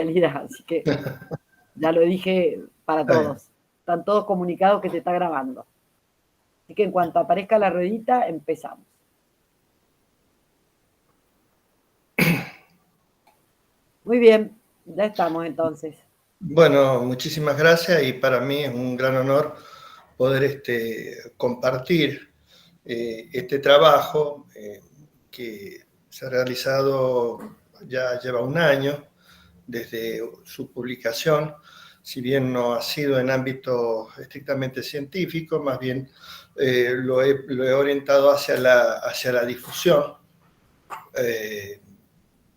realidad, así que ya lo dije para todos. Están todos comunicados que se está grabando. Así que en cuanto aparezca la ruedita, empezamos. Muy bien, ya estamos entonces. Bueno, muchísimas gracias y para mí es un gran honor poder compartir este trabajo que se ha realizado, ya lleva un año desde su publicación, si bien no ha sido en ámbito estrictamente científico, más bien lo he orientado hacia la difusión,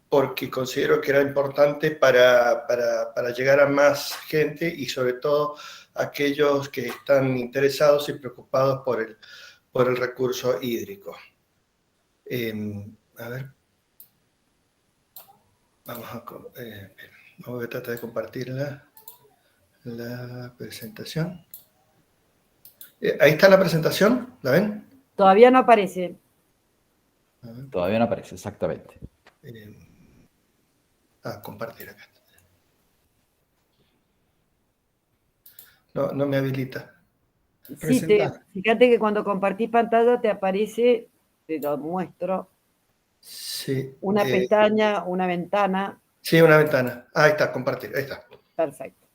porque considero que era importante para llegar a más gente y sobre todo aquellos que están interesados y preocupados por el recurso hídrico. A ver. Voy a tratar de compartir la presentación. Ahí está la presentación, ¿la ven? Todavía no aparece. Todavía no aparece, exactamente. Compartir acá. No me habilita. Sí, fíjate que cuando compartís pantalla te aparece, te lo muestro, sí, una pestaña, una ventana. Sí, una ventana. Ahí está, compartir, ahí está. Perfecto.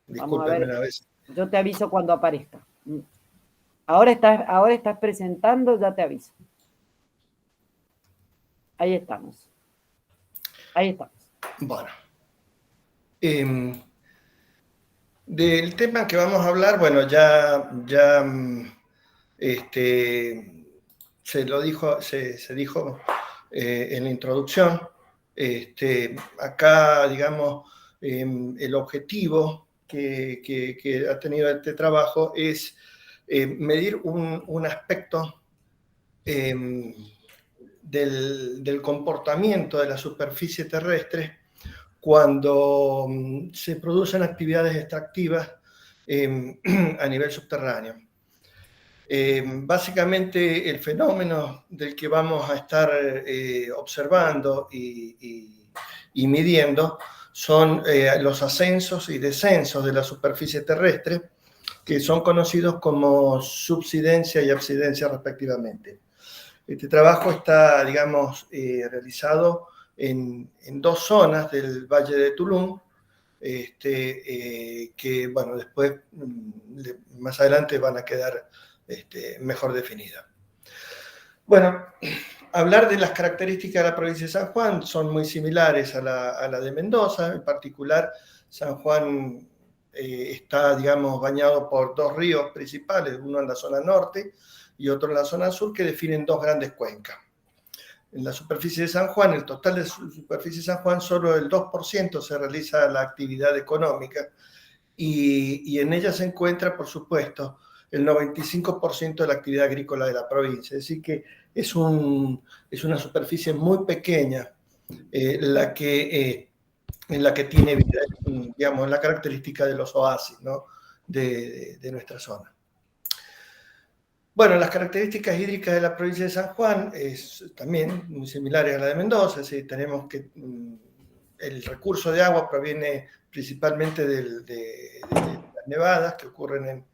Discúlpenme una vez. Yo te aviso cuando aparezca. Ahora estás presentando, ya te aviso. Ahí estamos. Ahí estamos. Bueno. Del tema que vamos a hablar, bueno, ya se dijo en la introducción. Acá, digamos, el objetivo que ha tenido este trabajo es medir un aspecto del comportamiento de la superficie terrestre cuando se producen actividades extractivas a nivel subterráneo. Básicamente el fenómeno del que vamos a estar observando y midiendo son los ascensos y descensos de la superficie terrestre, que son conocidos como subsidencia y absidencia respectivamente. Este trabajo está, digamos, realizado en dos zonas del Valle de Tulum, que, bueno, después, más adelante van a quedar mejor definidas. Bueno, hablar de las características de la provincia de San Juan son muy similares a la de Mendoza. En particular, San Juan está, digamos, bañado por dos ríos principales, uno en la zona norte y otro en la zona sur, que definen dos grandes cuencas. En la superficie de San Juan, el total de superficie de San Juan, solo el 2% se realiza la actividad económica y en ella se encuentra, por supuesto, el 95% de la actividad agrícola de la provincia. Es decir, que es una superficie muy pequeña en la que tiene vida, digamos, la característica de los oasis, ¿no?, de nuestra zona. Bueno, las características hídricas de la provincia de San Juan es también muy similares a la de Mendoza. Es decir, tenemos que el recurso de agua proviene principalmente de las nevadas que ocurren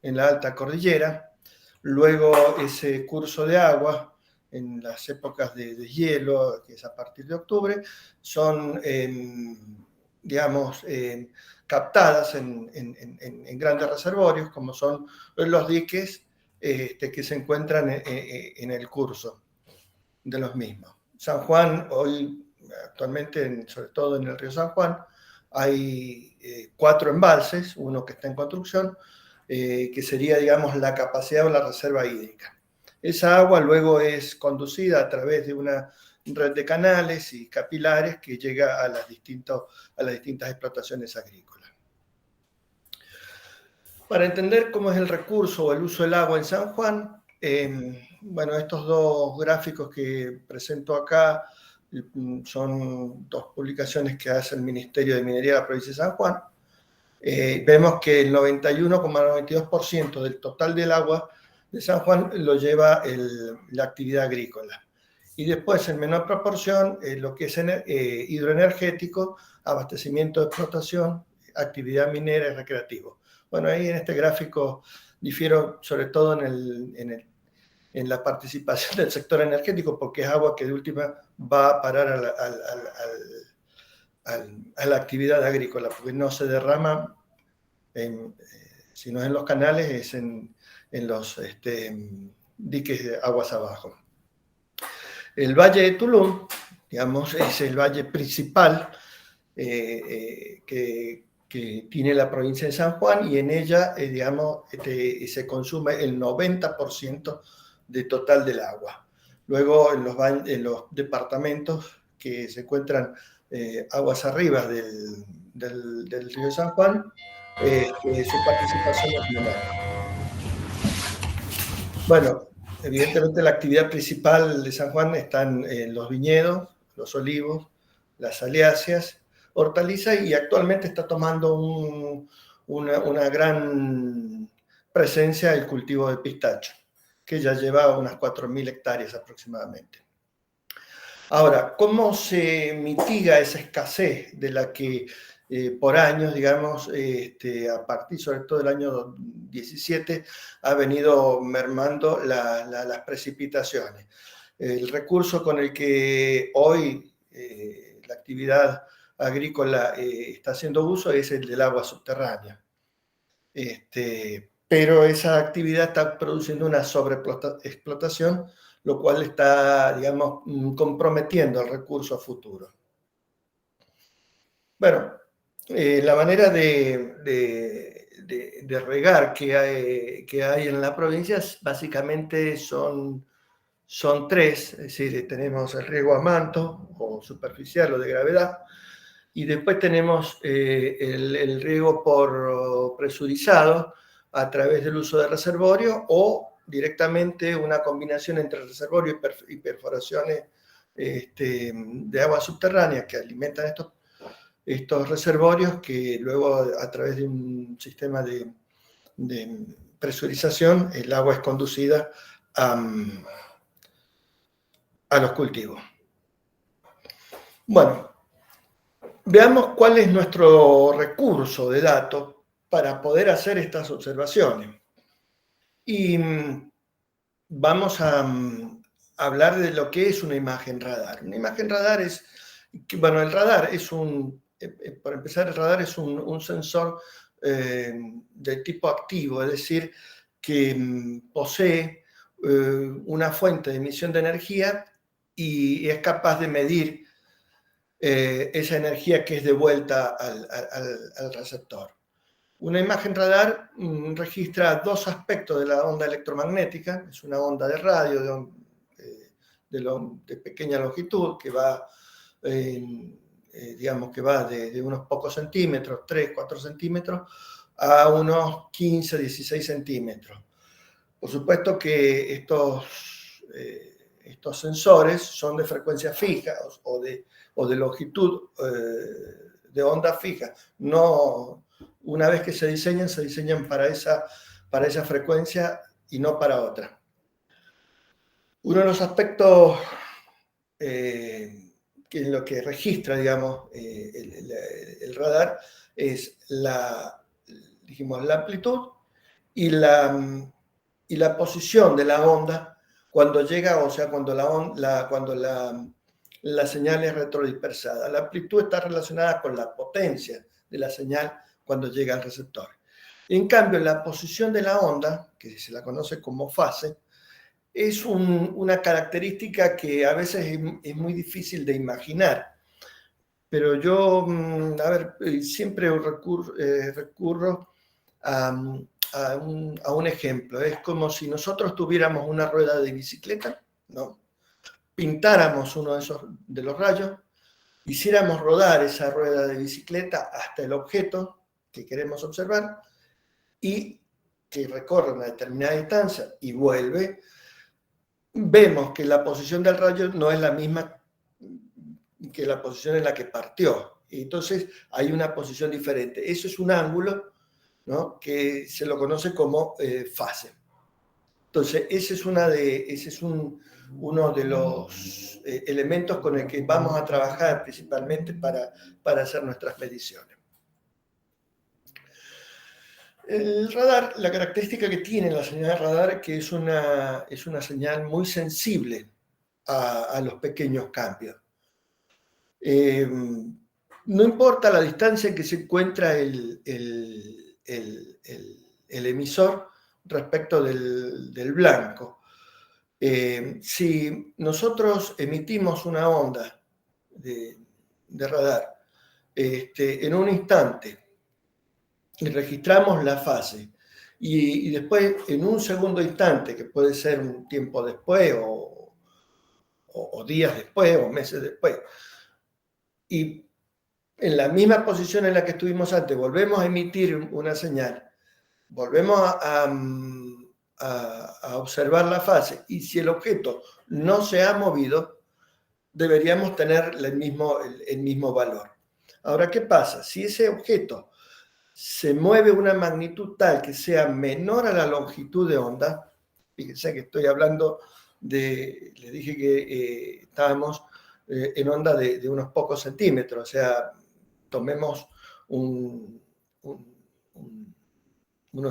en la alta cordillera. Luego ese curso de agua en las épocas de hielo, que es a partir de octubre, son, digamos, captadas en grandes reservorios, como son los diques que se encuentran en el curso de los mismos. San Juan, hoy, actualmente, sobre todo en el río San Juan, hay 4 embalses, uno que está en construcción, que sería, digamos, la capacidad o la reserva hídrica. Esa agua luego es conducida a través de una red de canales y capilares que llega a las distintas explotaciones agrícolas. Para entender cómo es el recurso o el uso del agua en San Juan, bueno, estos dos gráficos que presento acá son dos publicaciones que hace el Ministerio de Minería de la provincia de San Juan. Vemos que el 91,92% del total del agua de San Juan lo lleva la actividad agrícola. Y después, en menor proporción, lo que es hidroenergético, abastecimiento de explotación, actividad minera y recreativo. Bueno, ahí en este gráfico difiero sobre todo en la participación del sector energético, porque es agua que de última va a parar a la actividad agrícola, porque no se derrama, si no es en los canales, es en los diques de aguas abajo. El Valle de Tulum, digamos, es el valle principal que tiene la provincia de San Juan, y en ella, digamos, se consume el 90% del total del agua. Luego, en los departamentos que se encuentran aguas arriba del río San Juan, su participación es menor. Bueno, evidentemente la actividad principal de San Juan están los viñedos, los olivos, las aliáceas, hortalizas, y actualmente está tomando una gran presencia el cultivo de pistacho, que ya lleva unas 4.000 hectáreas aproximadamente. Ahora, ¿cómo se mitiga esa escasez de la que por años, digamos, a partir sobre todo del año 17, ha venido mermando las precipitaciones? El recurso con el que hoy la actividad agrícola está haciendo uso es el del agua subterránea. Pero esa actividad está produciendo una sobreexplotación, lo cual está, digamos, comprometiendo el recurso a futuro. Bueno, la manera de regar que hay en la provincia básicamente son tres, es decir, tenemos el riego a manto, o superficial o de gravedad, y después tenemos el riego por presurizado a través del uso de reservorio, o directamente una combinación entre reservorio y perforaciones de agua subterránea que alimentan estos reservorios, que luego a través de un sistema de presurización el agua es conducida a los cultivos. Bueno, veamos cuál es nuestro recurso de datos para poder hacer estas observaciones. Y vamos a hablar de lo que es una imagen radar. Una imagen radar es, bueno, el radar es para empezar, el radar es un sensor de tipo activo, es decir, que posee una fuente de emisión de energía y es capaz de medir esa energía que es devuelta al receptor. Una imagen radar registra dos aspectos de la onda electromagnética. Es una onda de radio de pequeña longitud que va, digamos que va de unos pocos centímetros, 3, 4 centímetros, a unos 15, 16 centímetros. Por supuesto que estos sensores son de frecuencia fija o de longitud de onda fija. No, una vez que se diseñan para esa frecuencia y no para otra. Uno de los aspectos que en lo que registra, digamos, el radar es la amplitud y la posición de la onda cuando llega, o sea, cuando la señal es retrodispersada. La amplitud está relacionada con la potencia de la señal cuando llega al receptor. En cambio, la posición de la onda, que se la conoce como fase, es una característica que a veces es muy difícil de imaginar. Pero yo, siempre recurro a un ejemplo. Es como si nosotros tuviéramos una rueda de bicicleta, ¿no? Pintáramos uno de los rayos, hiciéramos rodar esa rueda de bicicleta hasta el objeto que queremos observar y que recorre una determinada distancia y vuelve, vemos que la posición del rayo no es la misma que la posición en la que partió. Y entonces hay una posición diferente. Eso es un ángulo, ¿no?, que se lo conoce como fase. Entonces, ese es uno de los elementos con el que vamos a trabajar principalmente para hacer nuestras mediciones. El radar, la característica que tiene la señal de radar es que es una señal muy sensible a los pequeños cambios. No importa la distancia en que se encuentra el emisor respecto del blanco. Si nosotros emitimos una onda de radar en un instante y registramos la fase, y después en un segundo instante, que puede ser un tiempo después o días después o meses después, y en la misma posición en la que estuvimos antes volvemos a emitir una señal, volvemos a observar la fase, y si el objeto no se ha movido, deberíamos tener el mismo valor. Ahora, ¿qué pasa? Si ese objeto se mueve una magnitud tal que sea menor a la longitud de onda, fíjense que estoy hablando les dije que estábamos en onda de unos pocos centímetros, o sea, tomemos un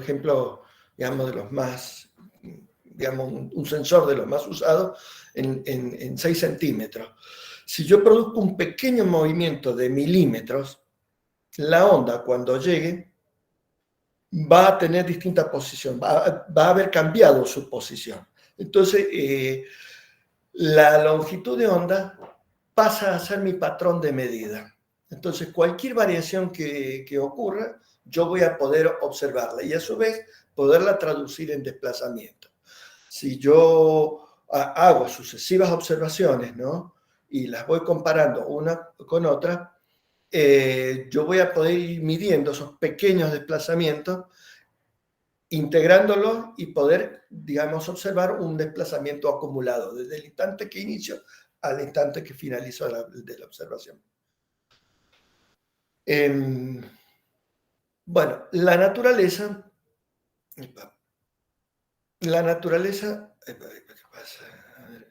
ejemplo, digamos, de los más, digamos, un sensor de los más usados en 6 centímetros. Si yo produzco un pequeño movimiento de milímetros, la onda cuando llegue va a tener distinta posición, va a haber cambiado su posición. Entonces, la longitud de onda pasa a ser mi patrón de medida. Entonces, cualquier variación que ocurra, yo voy a poder observarla y a su vez poderla traducir en desplazamiento. Si yo hago sucesivas observaciones, ¿no?, y las voy comparando una con otra, yo voy a poder ir midiendo esos pequeños desplazamientos, integrándolos y poder, digamos, observar un desplazamiento acumulado desde el instante que inicio al instante que finalizo de la observación. Bueno, la naturaleza... ¿Qué pasa? A ver,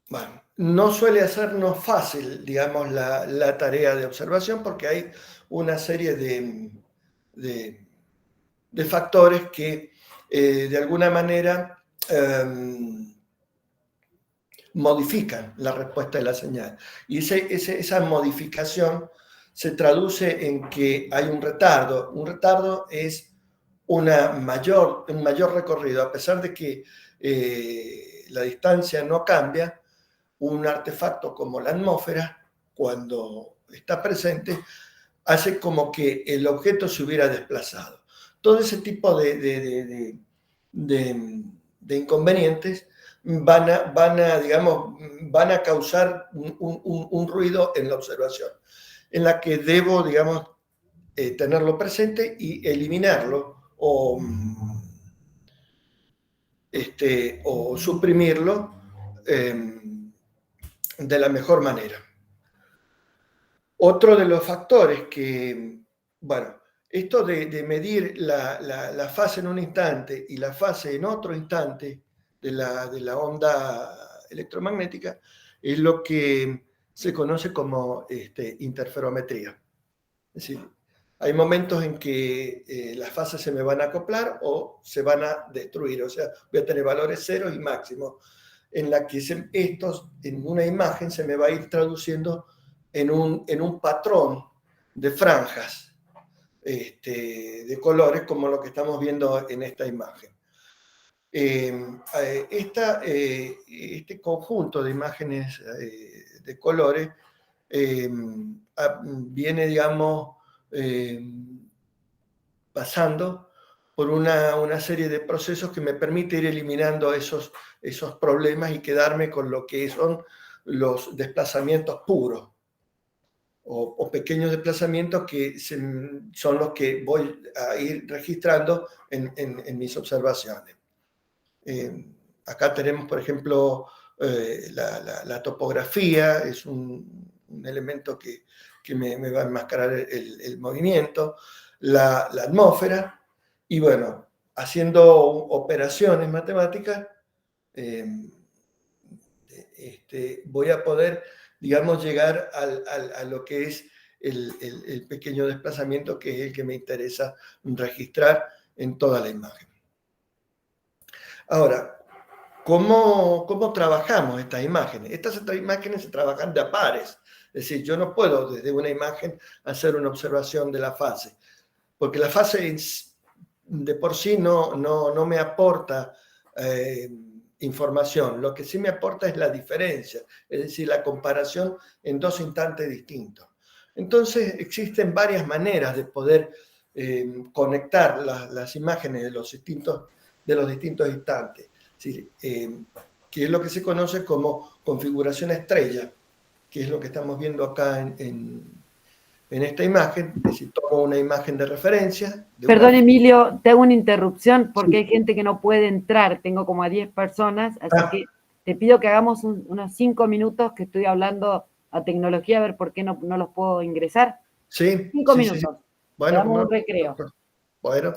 bueno, no suele hacernos fácil, digamos, la tarea de observación, porque hay una serie de factores que de alguna manera modifican la respuesta de la señal. Y esa modificación se traduce en que hay un retardo. Un retardo es un mayor recorrido, a pesar de que la distancia no cambia. Un artefacto como la atmósfera, cuando está presente, hace como que el objeto se hubiera desplazado. Todo ese tipo de inconvenientes van a causar un ruido en la observación, en la que debo, digamos, tenerlo presente y eliminarlo o suprimirlo de la mejor manera. Otro de los factores que, bueno, esto de medir la fase en un instante y la fase en otro instante de la onda electromagnética es lo que se conoce como interferometría. Es decir, hay momentos en que las fases se me van a acoplar o se van a destruir, o sea, voy a tener valores ceros y máximos, en la que en una imagen se me va a ir traduciendo en un patrón de franjas de colores, como lo que estamos viendo en esta imagen. Este conjunto de imágenes de colores viene, digamos, pasando por una serie de procesos que me permite ir eliminando esos problemas y quedarme con lo que son los desplazamientos puros o pequeños desplazamientos que son los que voy a ir registrando en mis observaciones. Acá tenemos, por ejemplo, la topografía, es un elemento que me va a enmascarar el movimiento, la atmósfera, y bueno, haciendo operaciones matemáticas, voy a poder, digamos, llegar a lo que es el pequeño desplazamiento, que es el que me interesa registrar en toda la imagen. Ahora, ¿cómo trabajamos estas imágenes? Estas imágenes se trabajan de a pares. Es decir, yo no puedo desde una imagen hacer una observación de la fase, porque la fase de por sí no me aporta información. Lo que sí me aporta es la diferencia, es decir, la comparación en dos instantes distintos. Entonces, existen varias maneras de poder conectar las imágenes de los distintos instantes, ¿sí? Que es lo que se conoce como configuración estrella, que es lo que estamos viendo acá en esta imagen. Es decir, tomo una imagen de referencia. Perdón, Emilio, te hago una interrupción porque hay gente que no puede entrar. Tengo como a 10 personas, así que te pido que hagamos unos 5 minutos que estoy hablando a tecnología, a ver por qué no los puedo ingresar. Sí. 5 minutos. Sí. Bueno, damos un recreo. Bueno.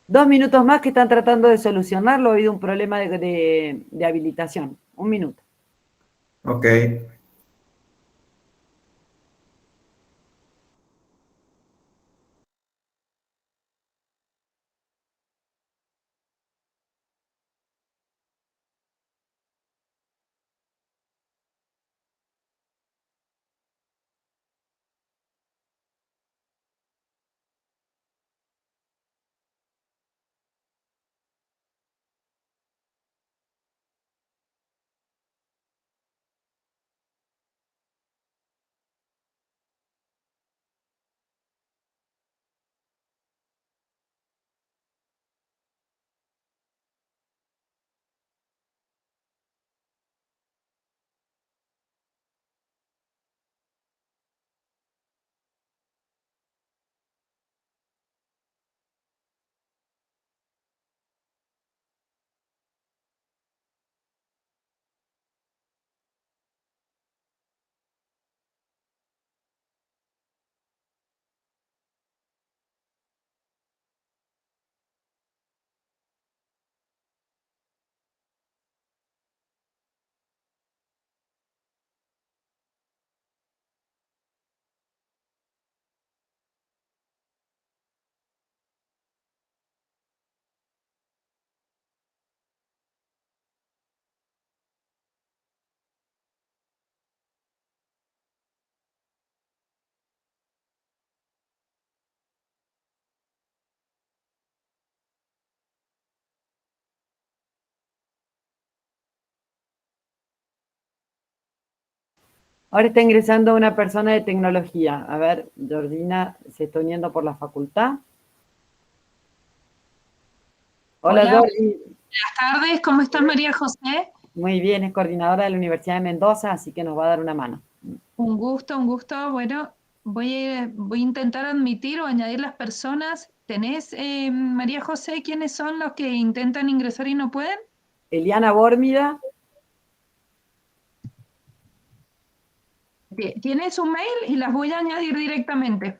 Dos minutos más que están tratando de solucionarlo. Ha habido un problema de habilitación. 1 minuto. Ok. Ahora está ingresando una persona de tecnología. A ver, Georgina se está uniendo por la facultad. Hola, Hola, Georgi. buenas tardes. ¿Cómo estás, María José? Muy bien, es coordinadora de la Universidad de Mendoza, así que nos va a dar una mano. Un gusto, un gusto. Bueno, voy a intentar admitir o añadir las personas. ¿Tenés, María José, quiénes son los que intentan ingresar y no pueden? Eliana Bórmida. Tienes un mail y las voy a añadir directamente.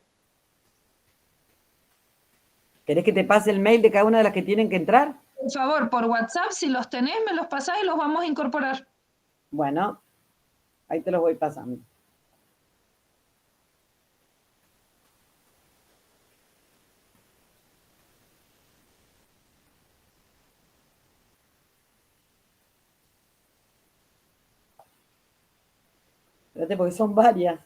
¿Querés que te pase el mail de cada una de las que tienen que entrar? Por favor, por WhatsApp, si los tenés, me los pasás y los vamos a incorporar. Bueno, ahí te los voy pasando. Espérate, porque son varias.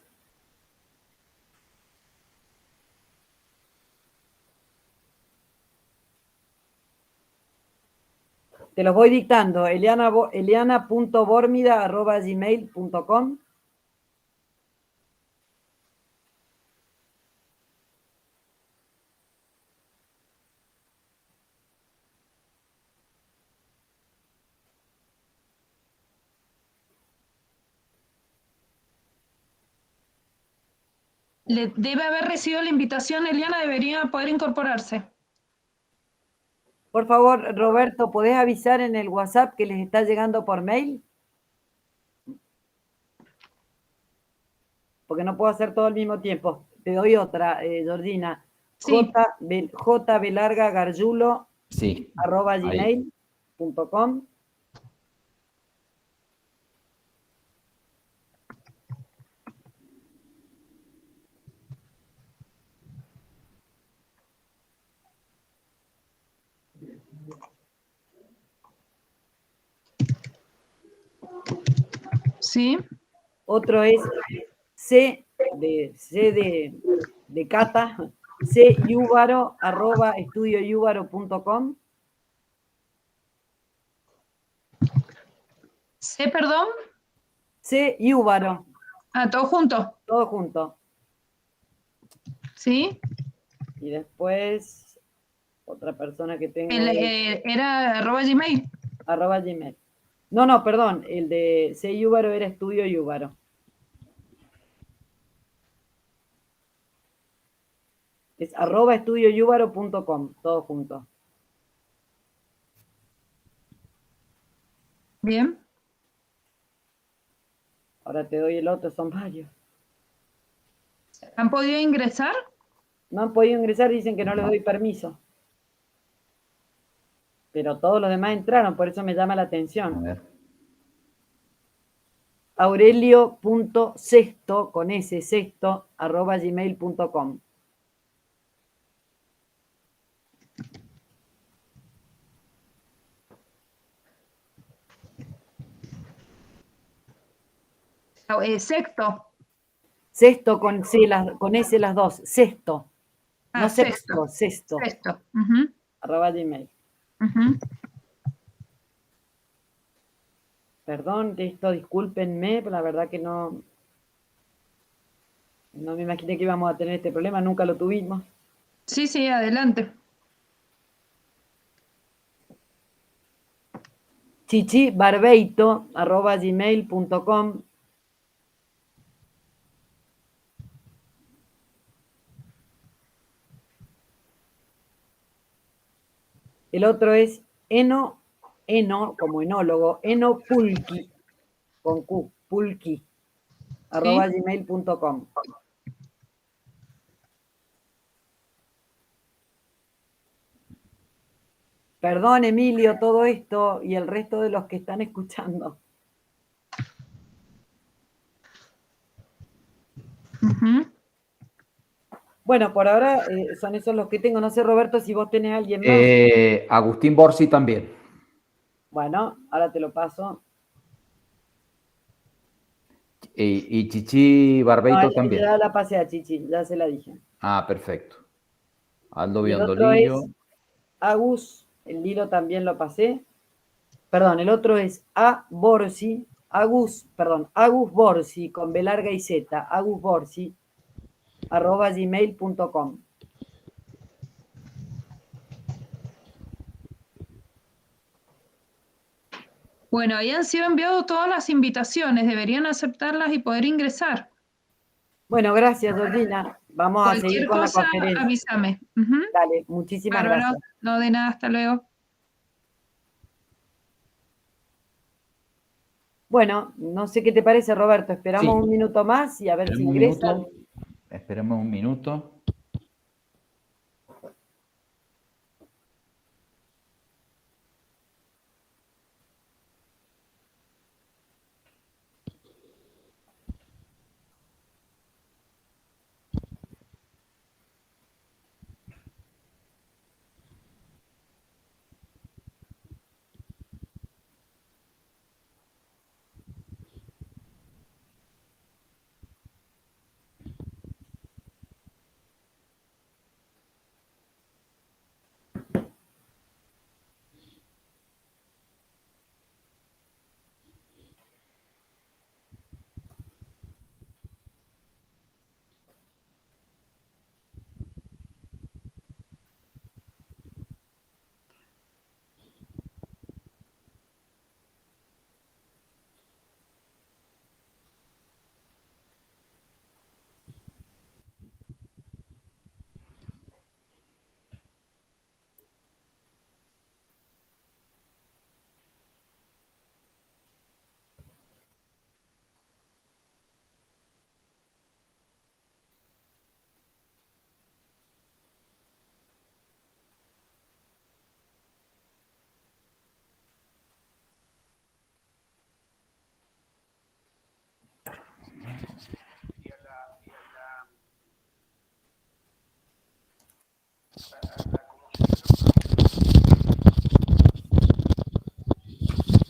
Te los voy dictando. eliana.bormida@gmail.com. Le debe haber recibido la invitación, Eliana, debería poder incorporarse. Por favor, Roberto, ¿podés avisar en el WhatsApp que les está llegando por mail? Porque no puedo hacer todo al mismo tiempo. Te doy otra, Georgina. Sí. jblargagarjulo Sí. @gmail.com. Sí. Otro es C de Cata, cuyubaro@estudioyubaro.com. ¿Sí, perdón? Cuyubaro, Ah, todo junto. todo junto. Sí. Y después, otra persona que tengo Era @gmail. @gmail. No, perdón, el de Cuyubaro era Estudio Yubaro. Es @estudioyubaro.com, todo junto. Bien. Ahora te doy el otro, son varios. ¿Han podido ingresar? No han podido ingresar, dicen que no les doy permiso. Pero todos los demás entraron, por eso me llama la A atención. ver. Aurelio.cesto, con S, cesto, @gmail.com. Sexto. Cesto con S las dos, cesto. No Sexto. sexto, cesto, Sexto. @gmail. Perdón de esto, discúlpenme, pero la verdad que no me imaginé que íbamos a tener este problema, nunca lo tuvimos. Sí, sí, adelante. chichibarbeito@gmail.com. El otro es eno como enólogo, enopulki, con Q, pulki, @gmail.com. Perdón, Emilio, todo esto y el resto de los que están escuchando. Bueno, por ahora son esos los que tengo. No sé, Roberto, si vos tenés a alguien más. Agustín Borsi también. Bueno, ahora te lo paso. Y Chichi Barbeito No, también. ya la pasé a Chichi, ya se la dije. Ah, perfecto. Aldo Y el otro es Biondolillo. Agus, el Lilo también lo pasé. Perdón, el otro es A Borsi, Agus Borsi, con B larga y Z, Agus Borsi, @gmail.com. Bueno, habían sido enviadas todas las invitaciones, deberían aceptarlas y poder ingresar. Bueno, gracias, Georgina. Vamos a seguir Cualquier con la cosa, conferencia. avísame. Ujú. Dale, muchísimas Bárbaro. gracias. No de nada, hasta luego. Bueno, no sé qué te parece, Roberto. Esperamos Sí. un minuto más y a ver si Esperemos un ingresan. minuto. Esperemos un minuto.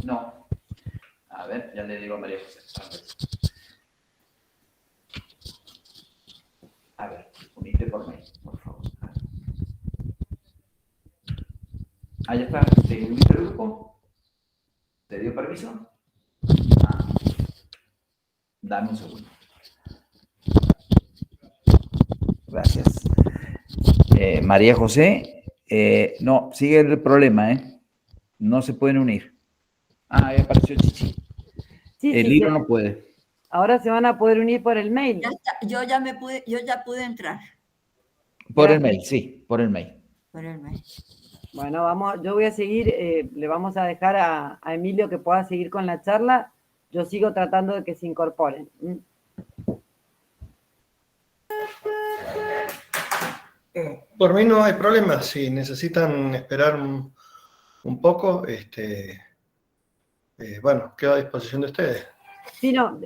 No. A ver, ya le digo a María José. A ver, unite por mail, por favor. Ah, ya está. ¿Te uniste al grupo? ¿Te dio permiso? Ah, dame un segundo. Gracias. María José, no, sigue el problema, ¿eh? No se pueden unir. Ah, ahí apareció Chichi. Sí, El sí, hilo sí. no puede. Ahora se van a poder unir por el mail. Ya está, yo ya pude entrar Por el Gracias. mail, sí, por el mail. por el mail. Bueno, yo voy a seguir, le vamos a dejar a Emilio que pueda seguir con la charla. Yo sigo tratando de que se incorporen. Por mí no hay problema. Si necesitan esperar un poco, bueno, quedo a disposición de ustedes. Sí, no,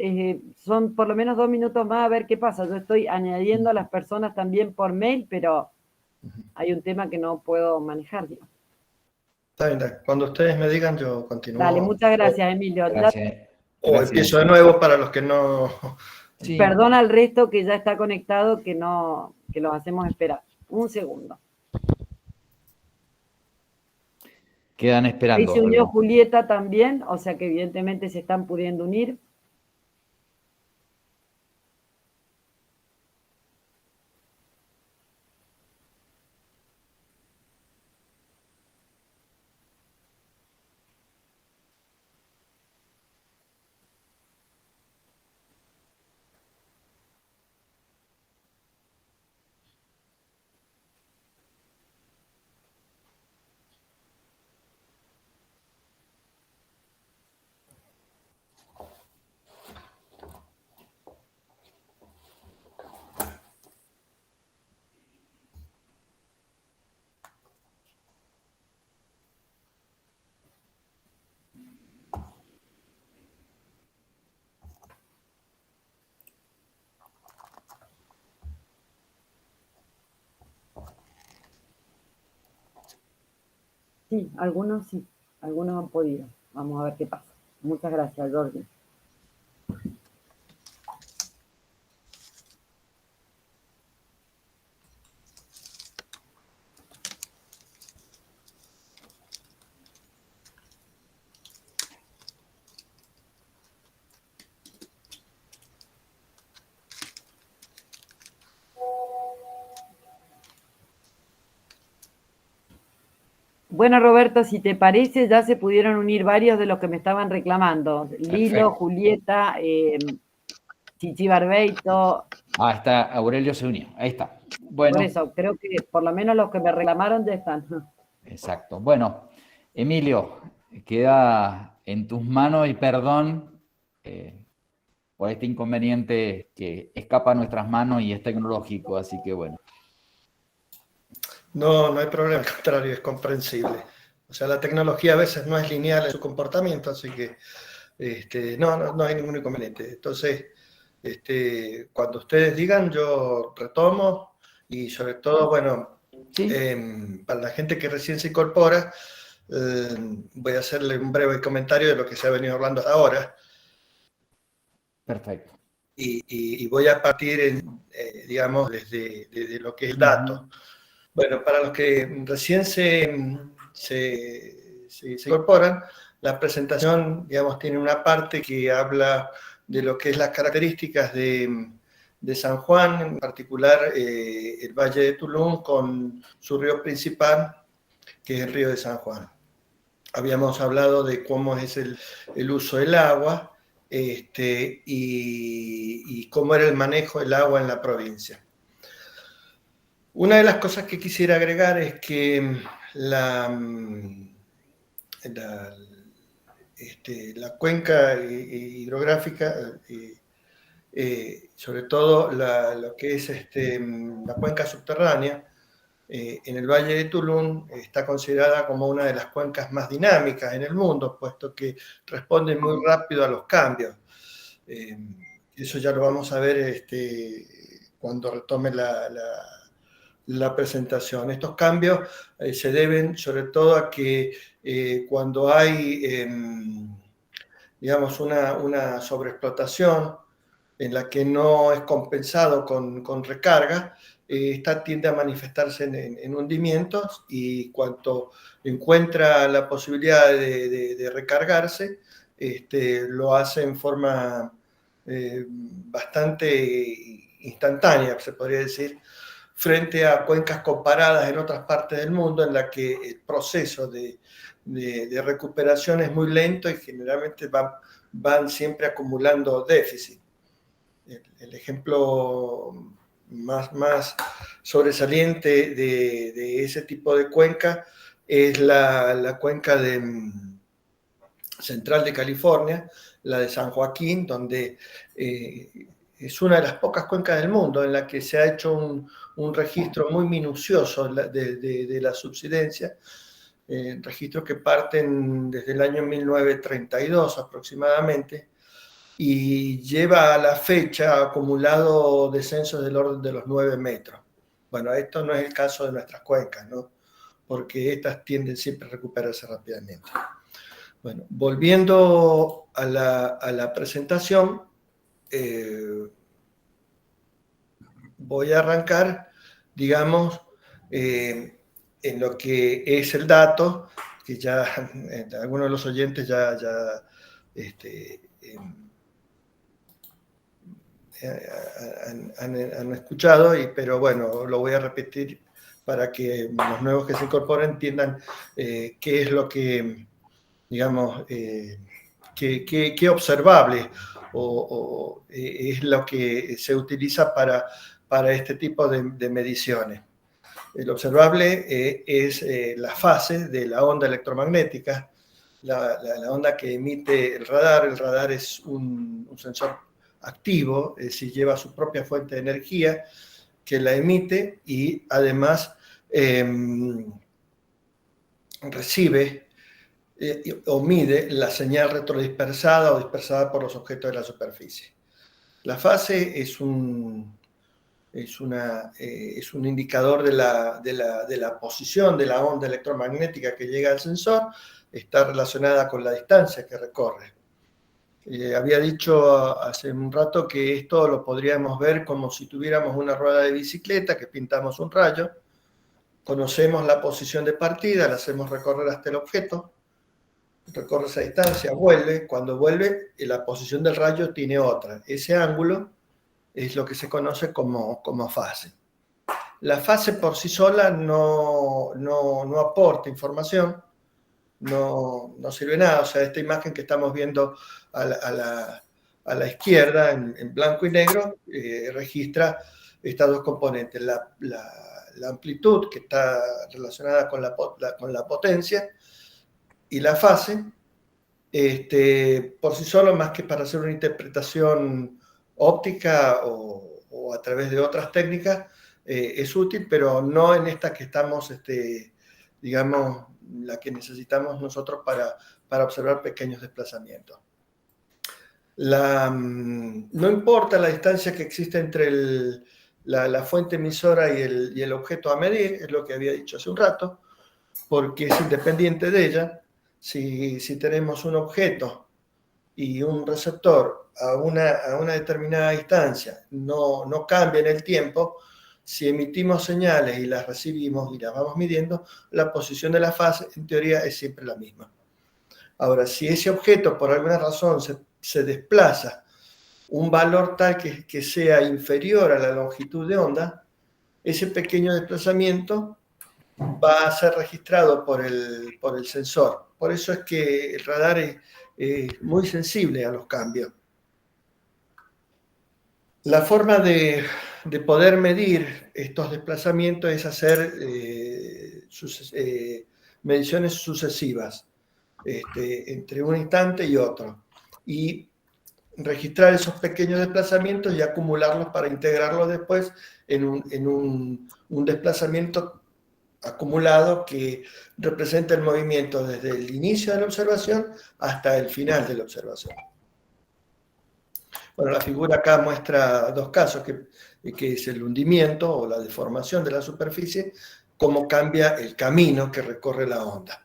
son por lo menos 2 minutos más a ver qué pasa. Yo estoy añadiendo a las personas también por mail, pero hay un tema que no puedo manejar. Digo. Está bien, cuando ustedes me digan, yo continúo. Dale, muchas gracias, Emilio. Gracias. O empiezo de nuevo para los que no. Sí. Perdona al resto que ya está conectado, que no, que los hacemos esperar. Un segundo. Quedan Ahí esperando. se unió Julieta también, o sea que evidentemente se están pudiendo unir. Sí, algunos han podido. Vamos a ver qué pasa. Muchas gracias, Jordi. Bueno, Roberto, si te parece, ya se pudieron unir varios de los que me estaban reclamando. Lilo, Perfecto. Julieta, Chichi Barbeito. Ah, está, Aurelio se unió. Ahí está. Bueno, Por eso, creo que por lo menos los que me reclamaron ya están. exacto. Bueno, Emilio, queda en tus manos y perdón por este inconveniente que escapa a nuestras manos y es tecnológico, así que bueno. No, no hay problema, al contrario, es comprensible. O sea, la tecnología a veces no es lineal en su comportamiento, así que no hay ningún inconveniente. Entonces, cuando ustedes digan, yo retomo y sobre todo, bueno, Sí. para la gente que recién se incorpora, voy a hacerle un breve comentario de lo que se ha venido hablando hasta ahora. Perfecto. Y voy a partir, digamos, desde lo que es el dato. Bueno, para los que recién se incorporan, la presentación, digamos, tiene una parte que habla de lo que es las características de San Juan, en particular el Valle de Tulum con su río principal, que es el río de San Juan. Habíamos hablado de cómo es el uso del agua y cómo era el manejo del agua en la provincia. Una de las cosas que quisiera agregar es que la cuenca hidrográfica, sobre todo lo que es la cuenca subterránea, en el Valle de Tulum está considerada como una de las cuencas más dinámicas en el mundo, puesto que responde muy rápido a los cambios. Eso ya lo vamos a ver cuando retome la presentación. Estos cambios se deben sobre todo a que cuando hay, digamos, una sobreexplotación en la que no es compensado con recarga, esta tiende a manifestarse en hundimientos y cuando encuentra la posibilidad de recargarse, lo hace en forma bastante instantánea, se podría decir, frente a cuencas comparadas en otras partes del mundo en la que el proceso de recuperación es muy lento y generalmente van siempre acumulando déficit. El ejemplo más sobresaliente de ese tipo de cuenca es la cuenca central de California, la de San Joaquín, donde es una de las pocas cuencas del mundo en la que se ha hecho un registro muy minucioso de la subsidencia, registros que parten desde el año 1932 aproximadamente, y lleva a la fecha acumulado descensos del orden de los 9 metros. Bueno, esto no es el caso de nuestras cuencas, ¿no? Porque estas tienden siempre a recuperarse rápidamente. Bueno, volviendo a la presentación, voy a arrancar, digamos, en lo que es el dato, que ya algunos de los oyentes ya han escuchado, pero bueno, lo voy a repetir para que los nuevos que se incorporen entiendan qué es lo que, digamos, qué observable o es lo que se utiliza para este tipo de mediciones. El observable es la fase de la onda electromagnética, la onda que emite el radar. El radar es un sensor activo, es decir, lleva su propia fuente de energía que la emite y además recibe o mide la señal retrodispersada o dispersada por los objetos de la superficie. La fase es un indicador de la posición de la onda electromagnética que llega al sensor, está relacionada con la distancia que recorre. Había dicho hace un rato que esto lo podríamos ver como si tuviéramos una rueda de bicicleta que pintamos un rayo, conocemos la posición de partida, la hacemos recorrer hasta el objeto, recorre esa distancia, vuelve, cuando vuelve la posición del rayo tiene otra. Ese ángulo es lo que se conoce como fase. la fase por sí sola no aporta información, no sirve nada. O sea, esta imagen que estamos viendo a la izquierda, en blanco y negro, registra estas dos componentes, la amplitud, que está relacionada con la potencia, y la fase, por sí solo, más que para hacer una interpretación óptica o a través de otras técnicas, es útil, pero no en esta que estamos, digamos, la que necesitamos nosotros para observar pequeños desplazamientos. No importa la distancia que existe entre la fuente emisora y el objeto a medir, es lo que había dicho hace un rato, porque es independiente de ella. Si tenemos un objeto y un receptor a una determinada distancia, no cambia en el tiempo. Si emitimos señales y las recibimos y las vamos midiendo, la posición de la fase en teoría es siempre la misma. Ahora, si ese objeto por alguna razón se desplaza un valor tal que sea inferior a la longitud de onda, ese pequeño desplazamiento va a ser registrado por el sensor. Por eso es que el radar es muy sensible a los cambios. La forma de poder medir estos desplazamientos es hacer mediciones sucesivas entre un instante y otro, y registrar esos pequeños desplazamientos y acumularlos para integrarlos después en un desplazamiento acumulado que representa el movimiento desde el inicio de la observación hasta el final de la observación. Bueno, la figura acá muestra dos casos, que es el hundimiento o la deformación de la superficie, cómo cambia el camino que recorre la onda.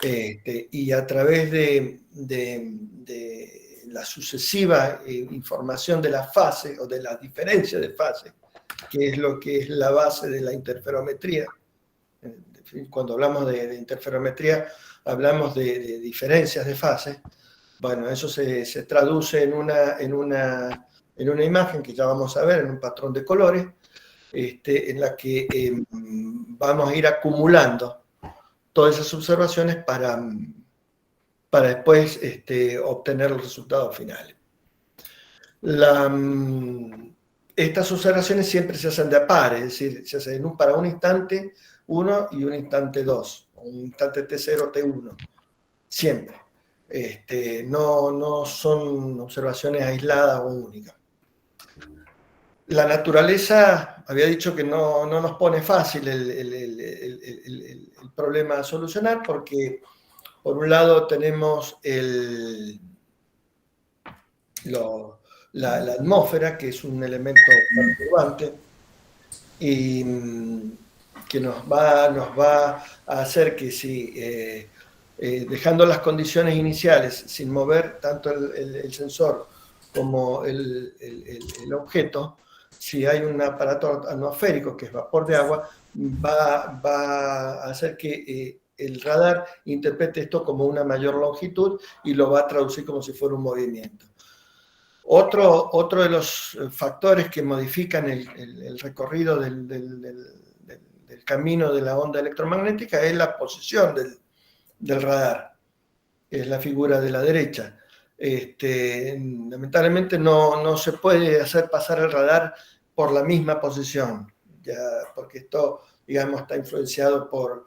Y a través de la sucesiva información de la fase o de la diferencia de fase, que es lo que es la base de la interferometría. Cuando hablamos de interferometría, hablamos de diferencias de fase. Bueno, eso se traduce en una imagen que ya vamos a ver, en un patrón de colores, en la que vamos a ir acumulando todas esas observaciones para después obtener los resultados finales. Estas observaciones siempre se hacen de a pares, es decir, se hacen para un instante 1 y un instante 2, un instante T0, T1, siempre. No son observaciones aisladas o únicas. La naturaleza había dicho que no nos pone fácil el problema a solucionar, porque por un lado tenemos la atmósfera, que es un elemento perturbante y que nos va a hacer que si dejando las condiciones iniciales sin mover tanto el sensor como el objeto, si hay un aparato atmosférico que es vapor de agua, va a hacer que el radar interprete esto como una mayor longitud y lo va a traducir como si fuera un movimiento. Otro de los factores que modifican el recorrido del camino de la onda electromagnética es la posición del radar, que es la figura de la derecha. Lamentablemente no se puede hacer pasar el radar por la misma posición, ya, porque esto, digamos, está influenciado por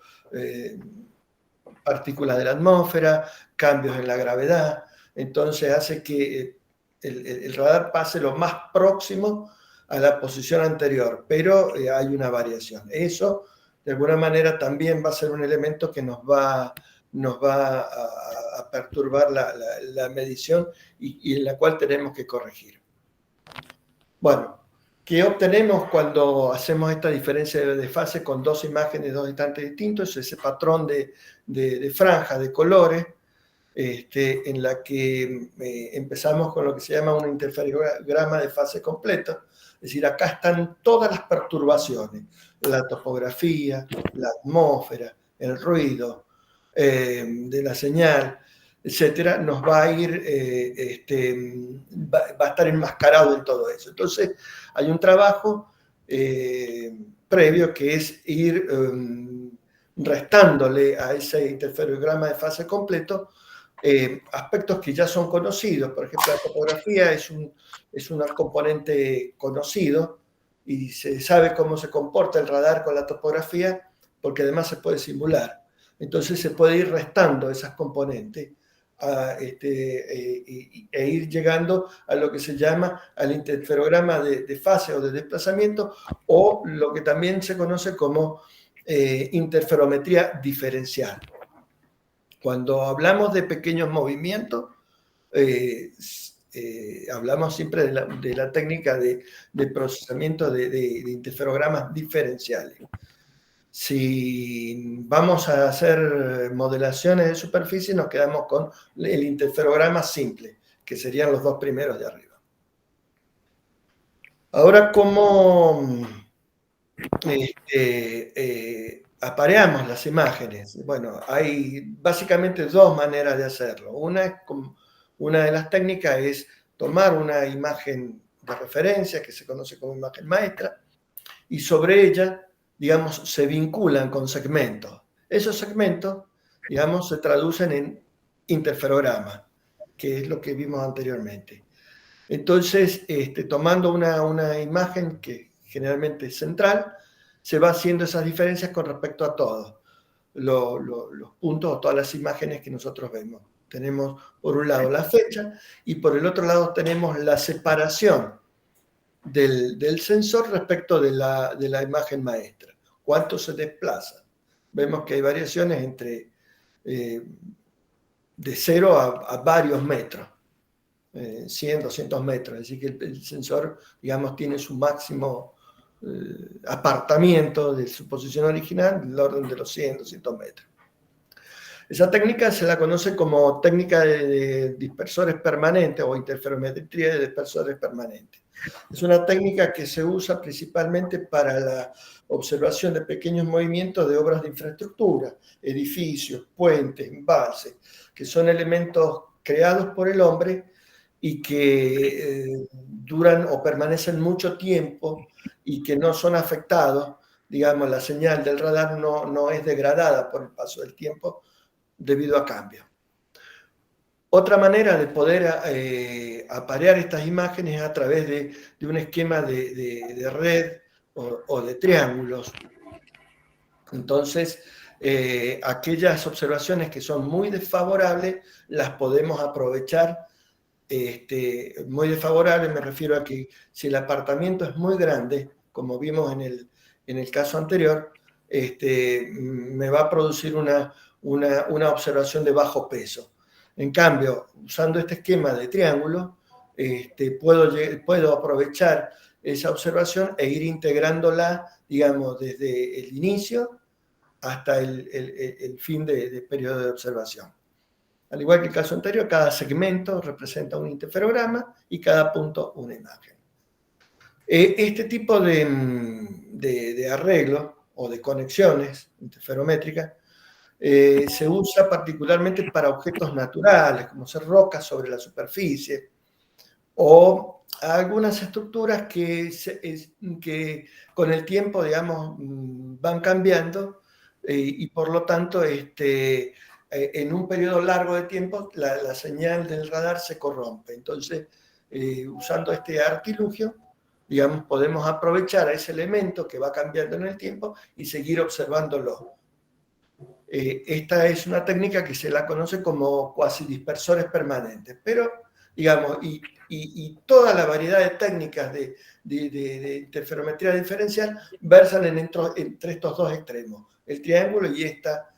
partículas de la atmósfera, cambios en la gravedad, entonces hace que el radar pase lo más próximo a la posición anterior, pero hay una variación. Eso, de alguna manera, también va a ser un elemento que nos va a perturbar la medición y en la cual tenemos que corregir. Bueno, ¿qué obtenemos cuando hacemos esta diferencia de fase con dos imágenes, dos instantes distintos? Ese patrón de franjas, de colores, en la que empezamos con lo que se llama un interferograma de fase completa. Es decir, acá están todas las perturbaciones, la topografía, la atmósfera, el ruido de la señal, etcétera, nos va a ir, va a estar enmascarado en todo eso. Entonces, hay un trabajo previo, que es ir restándole a ese interferograma de fase completo aspectos que ya son conocidos. Por ejemplo, la topografía es un componente conocido y se sabe cómo se comporta el radar con la topografía, porque además se puede simular. Entonces se puede ir restando esas componentes e ir llegando a lo que se llama al interferograma de fase o de desplazamiento, o lo que también se conoce como interferometría diferencial. Cuando hablamos de pequeños movimientos, hablamos siempre de la técnica de procesamiento de interferogramas diferenciales. Si vamos a hacer modelaciones de superficie, nos quedamos con el interferograma simple, que serían los dos primeros de arriba. Ahora, ¿cómo apareamos las imágenes? Bueno, hay básicamente dos maneras de hacerlo. Una de las técnicas es tomar una imagen de referencia, que se conoce como imagen maestra, y sobre ella, digamos, se vinculan con segmentos. Esos segmentos, digamos, se traducen en interferogramas, que es lo que vimos anteriormente. Entonces, tomando una imagen que generalmente es central, se va haciendo esas diferencias con respecto a todos los puntos o todas las imágenes que nosotros vemos. Tenemos por un lado la fecha y por el otro lado tenemos la separación del sensor respecto de la imagen maestra. ¿Cuánto se desplaza? Vemos que hay variaciones entre de 0 a varios metros, 100, 200 metros. Es decir, que el sensor, digamos, tiene su máximo apartamiento de su posición original del orden de los 100, 200 metros. Esa técnica se la conoce como técnica de dispersores permanentes o interferometría de dispersores permanentes. Es una técnica que se usa principalmente para la observación de pequeños movimientos de obras de infraestructura, edificios, puentes, embalses, que son elementos creados por el hombre y que duran o permanecen mucho tiempo y que no son afectados. Digamos, la señal del radar no es degradada por el paso del tiempo debido a cambios. Otra manera de poder aparear estas imágenes es a través de un esquema de red o de triángulos. Entonces, aquellas observaciones que son muy desfavorables las podemos aprovechar. Muy desfavorables me refiero a que si el apartamiento es muy grande, como vimos en el caso anterior, me va a producir una observación de bajo peso. En cambio, usando este esquema de triángulo, puedo aprovechar esa observación e ir integrándola, digamos, desde el inicio hasta el fin del periodo de observación. Al igual que el caso anterior, cada segmento representa un interferograma y cada punto una imagen. Este tipo de arreglo o de conexiones interferométricas se usa particularmente para objetos naturales, como ser rocas sobre la superficie, o algunas estructuras que con el tiempo, digamos, van cambiando y por lo tanto en un periodo largo de tiempo la señal del radar se corrompe. Entonces, usando este artilugio, digamos, podemos aprovechar a ese elemento que va cambiando en el tiempo y seguir observándolo. Esta es una técnica que se la conoce como cuasi dispersores permanentes, pero, digamos, y toda la variedad de técnicas de interferometría diferencial versan entre estos dos extremos, el triángulo y esta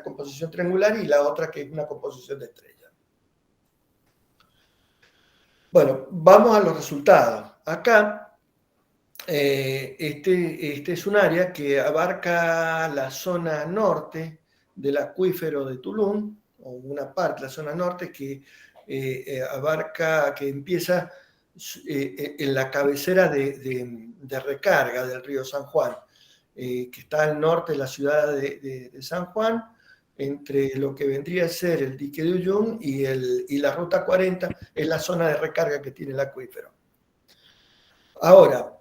composición triangular, y la otra que es una composición de estrella. Bueno, vamos a los resultados. Acá, este es un área que abarca la zona norte del acuífero de Tulum, o una parte de la zona norte que empieza en la cabecera de recarga del río San Juan, que está al norte de la ciudad de San Juan, entre lo que vendría a ser el dique de Uyun y la ruta 40, es la zona de recarga que tiene el acuífero. Ahora,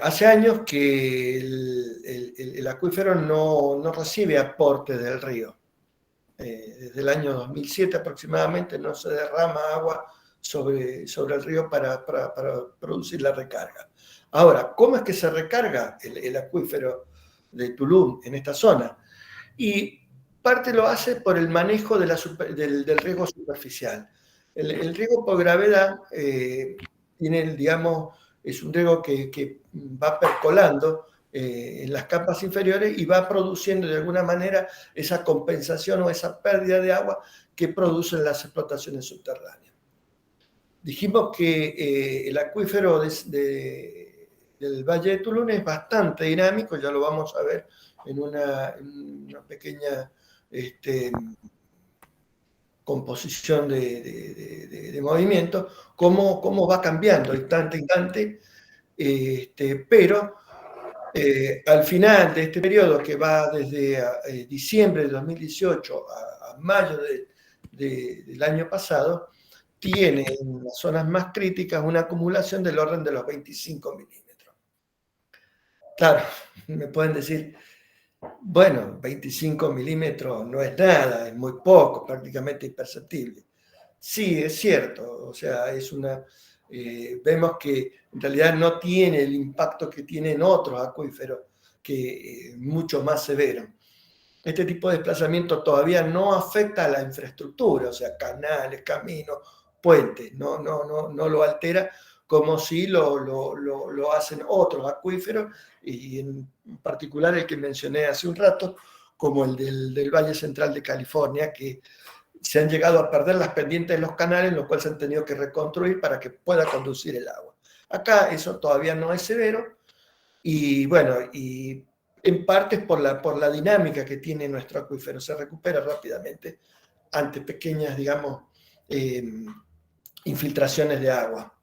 Hace años que el acuífero no recibe aporte del río. Desde el año 2007 aproximadamente no se derrama agua sobre el río para producir la recarga. Ahora, ¿cómo es que se recarga el acuífero de Tulum en esta zona? Y parte lo hace por el manejo del riego superficial. El riego por gravedad tiene, digamos, es un riego que va percolando en las capas inferiores y va produciendo de alguna manera esa compensación o esa pérdida de agua que producen las explotaciones subterráneas. Dijimos que el acuífero del Valle de Tulum es bastante dinámico, ya lo vamos a ver en una pequeña composición de movimiento, cómo va cambiando instante a instante, pero al final de este periodo, que va desde diciembre de 2018 a mayo del año pasado, tiene en las zonas más críticas una acumulación del orden de los 25 milímetros. Claro, me pueden decir, bueno, 25 milímetros no es nada, es muy poco, prácticamente imperceptible. Sí, es cierto, o sea, vemos que en realidad no tiene el impacto que tienen otros acuíferos, que es mucho más severo. Este tipo de desplazamiento todavía no afecta a la infraestructura, o sea, canales, caminos, puentes, no lo altera como si lo hacen otros acuíferos, y en particular el que mencioné hace un rato, como el del Valle Central de California, que se han llegado a perder las pendientes de los canales, los cuales se han tenido que reconstruir para que pueda conducir el agua. Acá eso todavía no es severo, y bueno, y en parte es por la dinámica que tiene nuestro acuífero, se recupera rápidamente ante pequeñas, digamos, infiltraciones de agua.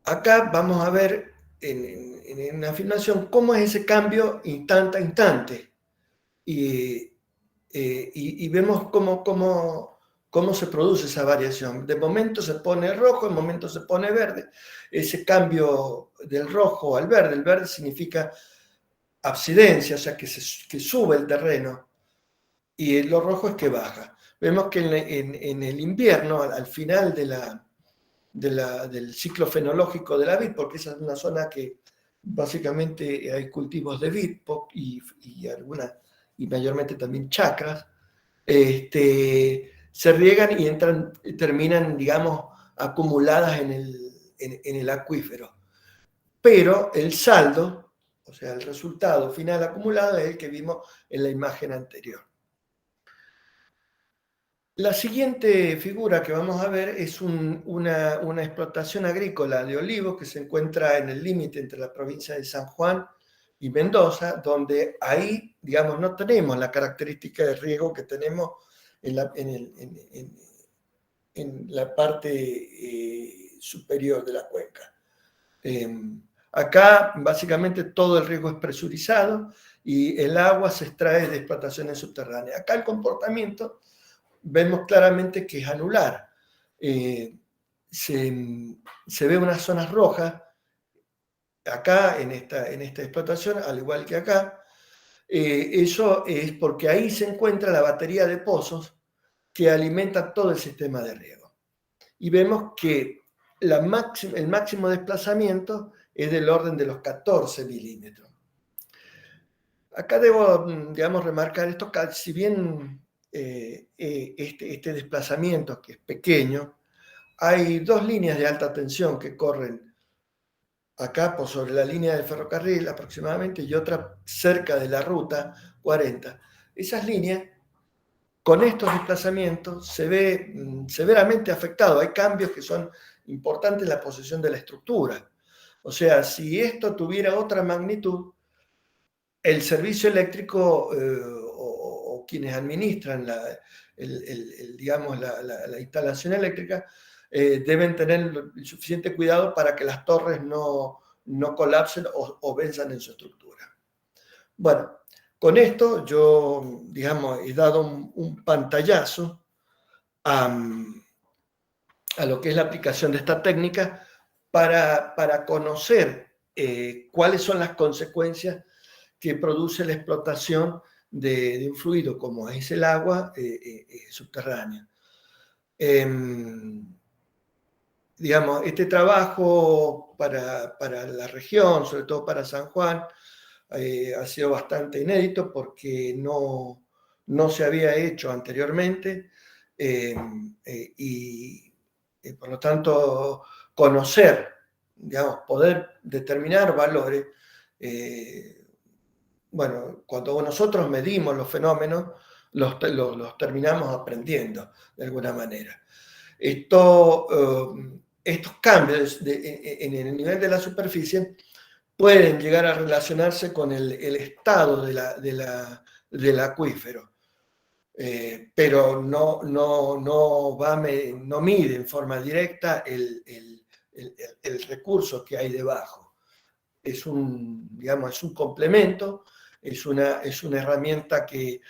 Acá vamos a ver en una filmación cómo es ese cambio instante a instante, y vemos cómo se produce esa variación. De momento se pone rojo, de momento se pone verde. Ese cambio del rojo al verde, el verde significa absidencia, o sea que sube el terreno, y lo rojo es que baja. Vemos que en el invierno, al final del ciclo fenológico de la vid, porque esa es una zona que básicamente hay cultivos de vid y mayormente también chacras, se riegan y terminan, digamos, acumuladas en el acuífero. Pero el saldo, o sea, el resultado final acumulado, es el que vimos en la imagen anterior. La siguiente figura que vamos a ver es una explotación agrícola de olivos que se encuentra en el límite entre la provincia de San Juan y Mendoza, donde ahí, digamos, no tenemos la característica de riego que tenemos en la parte superior de la cuenca. Acá, básicamente, todo el riego es presurizado y el agua se extrae de explotaciones subterráneas. Acá el comportamiento vemos claramente que es anular. Se ve unas zonas rojas acá en esta explotación, al igual que acá. Eso es porque ahí se encuentra la batería de pozos que alimenta todo el sistema de riego. Y vemos que el máximo desplazamiento es del orden de los 14 milímetros. Acá debo, digamos, remarcar esto, que si bien este desplazamiento, que es pequeño, hay dos líneas de alta tensión que corren acá por sobre la línea del ferrocarril aproximadamente, y otra cerca de la ruta 40. Esas líneas, con estos desplazamientos, se ve severamente afectado. Hay cambios que son importantes en la posición de la estructura. O sea, si esto tuviera otra magnitud, el servicio eléctrico o quienes administran digamos, la instalación eléctrica deben tener el suficiente cuidado para que las torres no colapsen o venzan en su estructura. Bueno, con esto yo, digamos, he dado un pantallazo a lo que es la aplicación de esta técnica para conocer cuáles son las consecuencias que produce la explotación de un fluido como es el agua subterránea. Digamos, este trabajo para la región, sobre todo para San Juan, ha sido bastante inédito porque no se había hecho anteriormente y por lo tanto conocer, digamos, poder determinar valores. Bueno, cuando nosotros medimos los fenómenos, los terminamos aprendiendo de alguna manera. Estos cambios en el nivel de la superficie pueden llegar a relacionarse con el estado del acuífero, pero no mide en forma directa el recurso que hay debajo. Es un complemento, es una herramienta que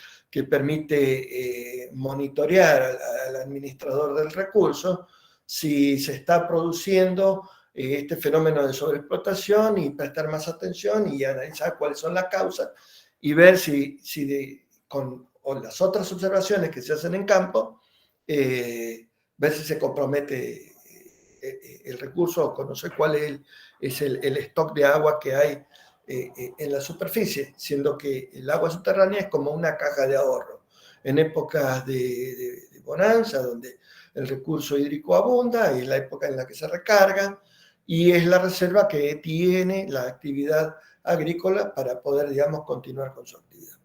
permite monitorear al administrador del recurso si se está produciendo este fenómeno de sobreexplotación y prestar más atención y analizar cuáles son las causas y ver si con las otras observaciones que se hacen en campo, ver si se compromete el recurso o conocer cuál es el stock de agua que hay en la superficie, siendo que el agua subterránea es como una caja de ahorro. En épocas de bonanza, donde el recurso hídrico abunda, es la época en la que se recarga y es la reserva que tiene la actividad agrícola para poder, digamos, continuar con su actividad.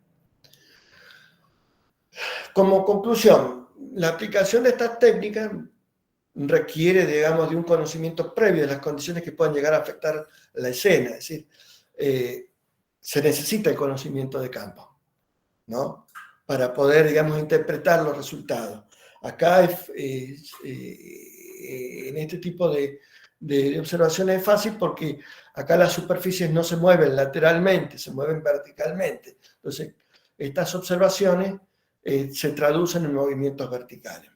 Como conclusión, la aplicación de estas técnicas requiere, digamos, de un conocimiento previo de las condiciones que puedan llegar a afectar la escena, es decir, se necesita el conocimiento de campo, ¿no? Para poder, digamos, interpretar los resultados. Acá en este tipo de observaciones es fácil porque acá las superficies no se mueven lateralmente, se mueven verticalmente. Entonces, estas observaciones se traducen en movimientos verticales.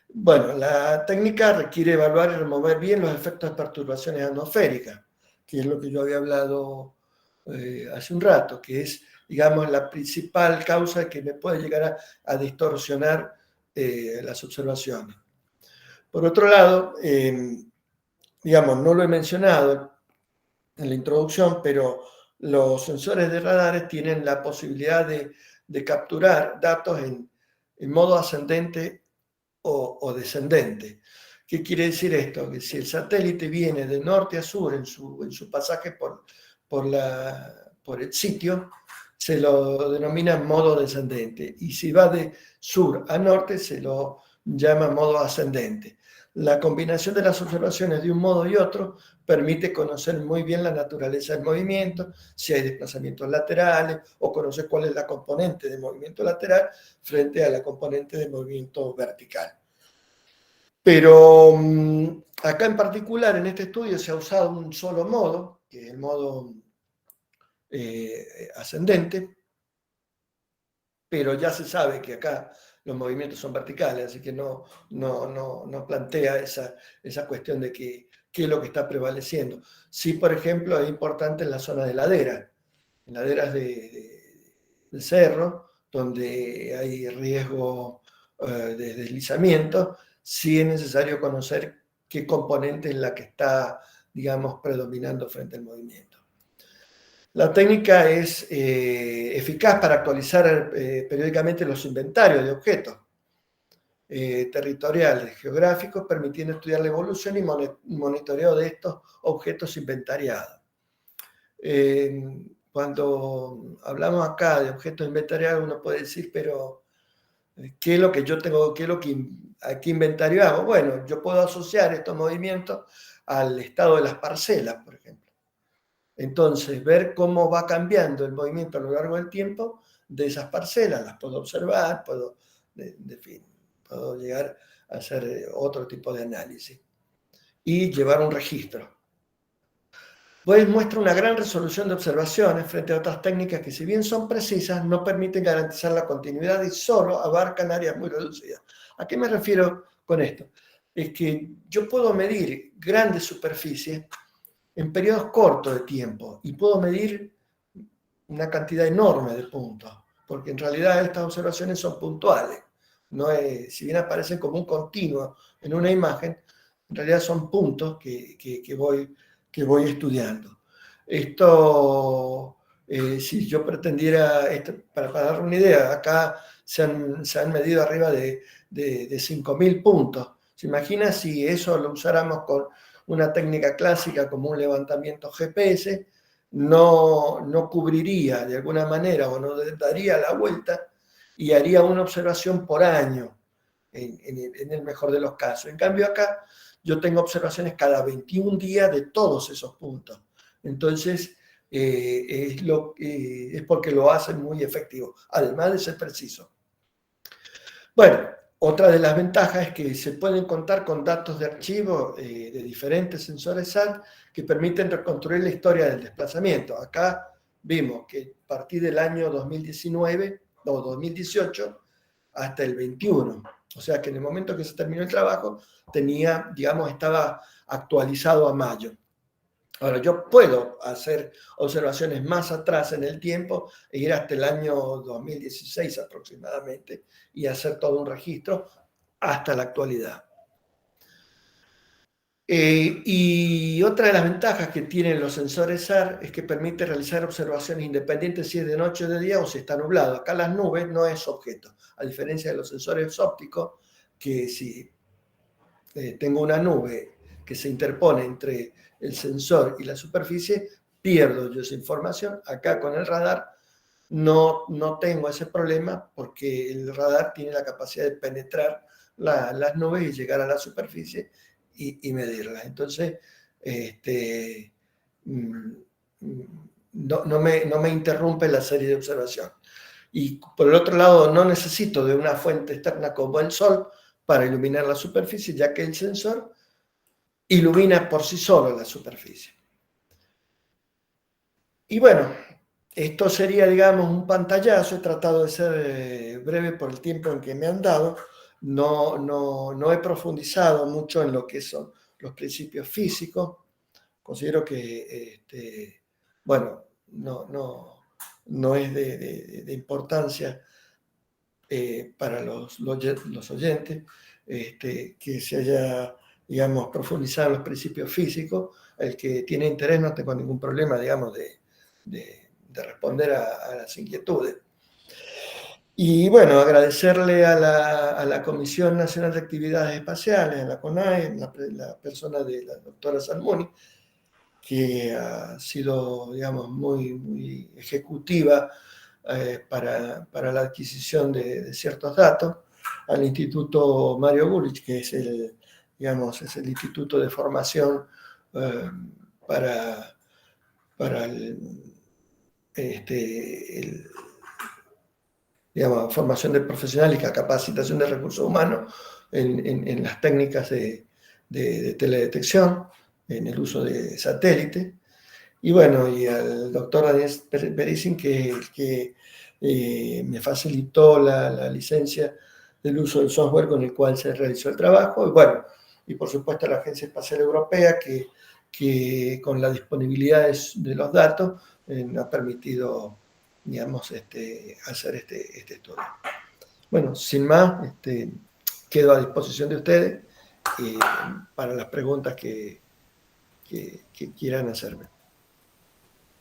Bueno, la técnica requiere evaluar y remover bien los efectos de perturbaciones atmosféricas, que es lo que yo había hablado hace un rato, que es, digamos, la principal causa que me puede llegar a distorsionar las observaciones. Por otro lado, digamos, no lo he mencionado en la introducción, pero los sensores de radares tienen la posibilidad de capturar datos en modo ascendente o descendente. ¿Qué quiere decir esto? Que si el satélite viene de norte a sur en su pasaje por el sitio, se lo denomina modo descendente. Y si va de sur a norte, se lo llama modo ascendente. La combinación de las observaciones de un modo y otro permite conocer muy bien la naturaleza del movimiento, si hay desplazamientos laterales, o conocer cuál es la componente de movimiento lateral frente a la componente de movimiento vertical. Pero acá en particular, en este estudio, se ha usado un solo modo, que es el modo ascendente, pero ya se sabe que acá los movimientos son verticales, así que no plantea esa cuestión de qué es lo que está prevaleciendo. Sí, por ejemplo, es importante en la zona de ladera, en laderas del cerro, donde hay riesgo de deslizamiento, sí es necesario conocer qué componente es la que está, digamos, predominando frente al movimiento. La técnica es eficaz para actualizar periódicamente los inventarios de objetos territoriales, geográficos, permitiendo estudiar la evolución y monitoreo de estos objetos inventariados. Cuando hablamos acá de objetos inventariados, uno puede decir, pero ¿qué es lo que yo tengo, qué es lo que aquí inventario hago? Bueno, yo puedo asociar estos movimientos al estado de las parcelas, por ejemplo. Entonces, ver cómo va cambiando el movimiento a lo largo del tiempo de esas parcelas, las puedo observar, puedo llegar a hacer otro tipo de análisis y llevar un registro. Pues muestra una gran resolución de observaciones frente a otras técnicas que, si bien son precisas, no permiten garantizar la continuidad y solo abarcan áreas muy reducidas. ¿A qué me refiero con esto? es que yo puedo medir grandes superficies en periodos cortos de tiempo y puedo medir una cantidad enorme de puntos, porque en realidad estas observaciones son puntuales. No es, si bien aparecen como un continuo en una imagen, en realidad son puntos que voy estudiando. Esto, si yo pretendiera, para dar una idea, acá se han medido arriba de 5.000 puntos. ¿Se imagina si eso lo usáramos con una técnica clásica como un levantamiento GPS? No cubriría de alguna manera o no daría la vuelta y haría una observación por año, en el mejor de los casos. En cambio acá yo tengo observaciones cada 21 días de todos esos puntos. Entonces es porque lo hacen muy efectivo, además de ser preciso. Bueno, otra de las ventajas es que se pueden contar con datos de archivo de diferentes sensores SAR que permiten reconstruir la historia del desplazamiento. Acá vimos que a partir del año 2019 o 2018 hasta el 21, o sea que en el momento que se terminó el trabajo tenía, digamos, estaba actualizado a mayo. Ahora, yo puedo hacer observaciones más atrás en el tiempo e ir hasta el año 2016 aproximadamente y hacer todo un registro hasta la actualidad. Y otra de las ventajas que tienen los sensores SAR es que permite realizar observaciones independientes si es de noche o de día o si está nublado. Acá las nubes no es objeto, a diferencia de los sensores ópticos, que si tengo una nube que se interpone entre el sensor y la superficie, pierdo yo esa información. Acá con el radar no tengo ese problema porque el radar tiene la capacidad de penetrar las nubes y llegar a la superficie y medirlas. Entonces, no me interrumpe la serie de observación. Y por el otro lado, no necesito de una fuente externa como el sol para iluminar la superficie, ya que el sensor ilumina por sí solo la superficie. Y bueno, esto sería, digamos, un pantallazo. He tratado de ser breve por el tiempo en que me han dado. No he profundizado mucho en lo que son los principios físicos. Considero que, bueno, no es de importancia para los oyentes que se haya, digamos, profundizado en los principios físicos. El que tiene interés no tengo ningún problema, digamos, de responder a las inquietudes. Y bueno, agradecerle a la Comisión Nacional de Actividades Espaciales, a la CONAE, la persona de la doctora Salmoni, que ha sido, digamos, muy ejecutiva para la adquisición de ciertos datos, al Instituto Mario Gulich, que es el instituto de formación para digamos, formación de profesionales y capacitación de recursos humanos en las técnicas de teledetección, en el uso de satélite. Y bueno, y al doctor Daniel Berizin, que me facilitó la licencia del uso del software con el cual se realizó el trabajo. Y bueno, y por supuesto a la Agencia Espacial Europea, que con la disponibilidad de los datos nos ha permitido, digamos, hacer este estudio. Bueno, sin más, quedo a disposición de ustedes para las preguntas que quieran hacerme.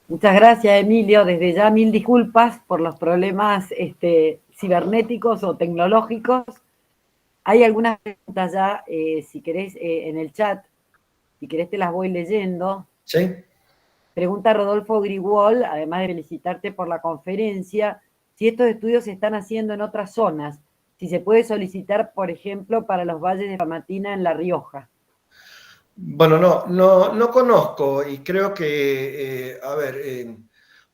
Muchas gracias, Emilio. Desde ya 1000 disculpas por los problemas cibernéticos o tecnológicos. Hay algunas preguntas ya, si querés, en el chat. Si querés te las voy leyendo. Sí. Pregunta Rodolfo Grigol, además de felicitarte por la conferencia, si estos estudios se están haciendo en otras zonas, si se puede solicitar, por ejemplo, para los valles de Famatina en La Rioja. Bueno, no conozco y creo que,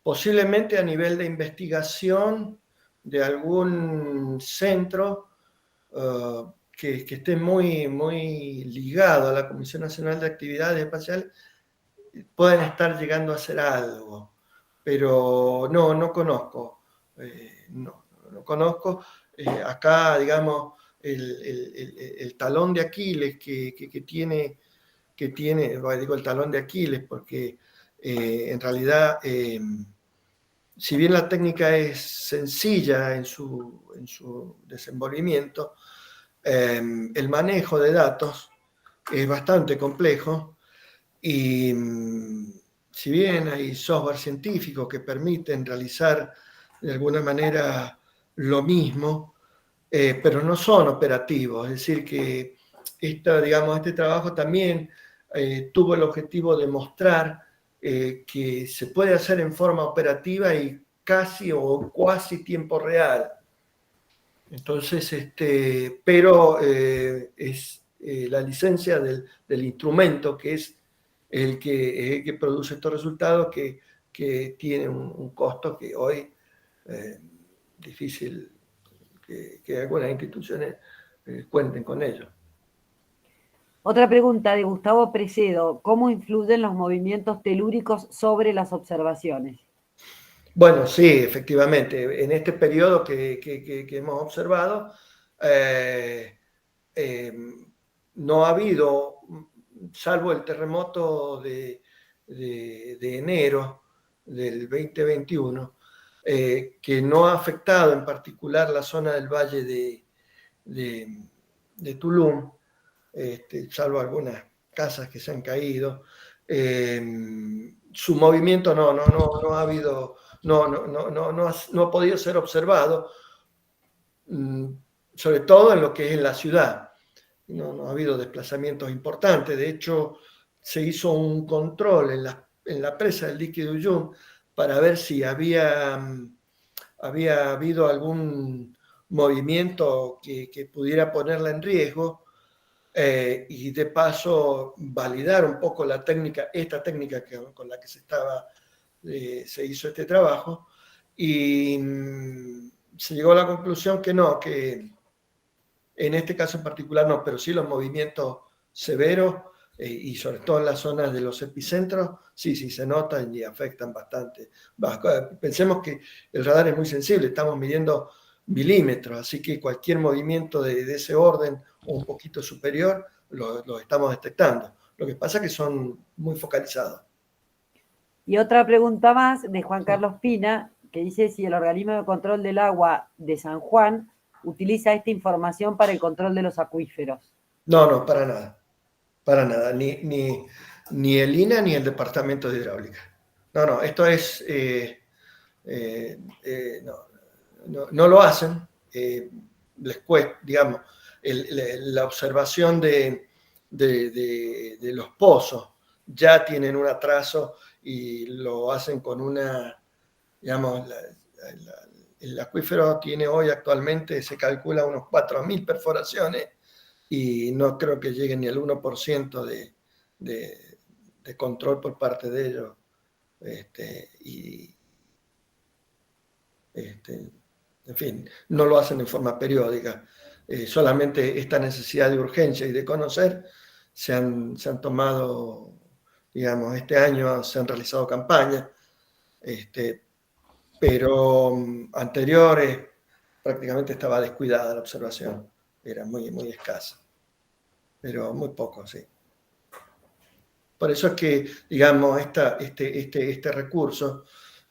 posiblemente a nivel de investigación de algún centro que esté muy ligado a la Comisión Nacional de Actividades Espaciales, pueden estar llegando a hacer algo, pero no conozco. No conozco. Acá, digamos, el talón de Aquiles que tiene, bueno, digo el talón de Aquiles porque en realidad, si bien la técnica es sencilla en su desenvolvimiento, el manejo de datos es bastante complejo y si bien hay software científico que permiten realizar de alguna manera lo mismo, pero no son operativos. Es decir, que este trabajo también tuvo el objetivo de mostrar que se puede hacer en forma operativa y casi o cuasi tiempo real. Entonces, pero es la licencia del instrumento, que es el que produce estos resultados, que tiene un costo que hoy difícil que algunas instituciones cuenten con ello. Otra pregunta de Gustavo Precedo. ¿Cómo influyen los movimientos telúricos sobre las observaciones? Bueno, sí, efectivamente. En este periodo que hemos observado, no ha habido, salvo el terremoto de enero del 2021, que no ha afectado en particular la zona del valle de Tulum, salvo algunas casas que se han caído. Su movimiento no ha habido, no ha podido ser observado, sobre todo en lo que es en la ciudad. No ha habido desplazamientos importantes. De hecho, se hizo un control en la presa del dique de Uyum para ver si había habido algún movimiento que pudiera ponerla en riesgo, y de paso validar un poco esta técnica con la que se hizo este trabajo, y se llegó a la conclusión que no, que en este caso en particular no, pero sí los movimientos severos, y sobre todo en las zonas de los epicentros, sí se notan y afectan bastante. Pensemos que el radar es muy sensible, estamos midiendo milímetros, así que cualquier movimiento de ese orden o un poquito superior lo estamos detectando. Lo que pasa es que son muy focalizados. Y otra pregunta más de Juan Carlos Pina, que dice si el organismo de control del agua de San Juan utiliza esta información para el control de los acuíferos. No, para nada. Para nada. Ni el INA ni el Departamento de Hidráulica. No, esto es... no lo hacen. Les cuesta, digamos, la observación de los pozos ya tienen un atraso y lo hacen con una, digamos, el acuífero tiene hoy actualmente, se calcula unos 4.000 perforaciones y no creo que lleguen ni al 1% de control por parte de ellos. En fin, no lo hacen en forma periódica. Solamente esta necesidad de urgencia y de conocer se han tomado, digamos, este año se han realizado campañas, pero anteriores prácticamente estaba descuidada la observación, era muy, muy escasa, pero muy poco, sí. Por eso es que, digamos, este recurso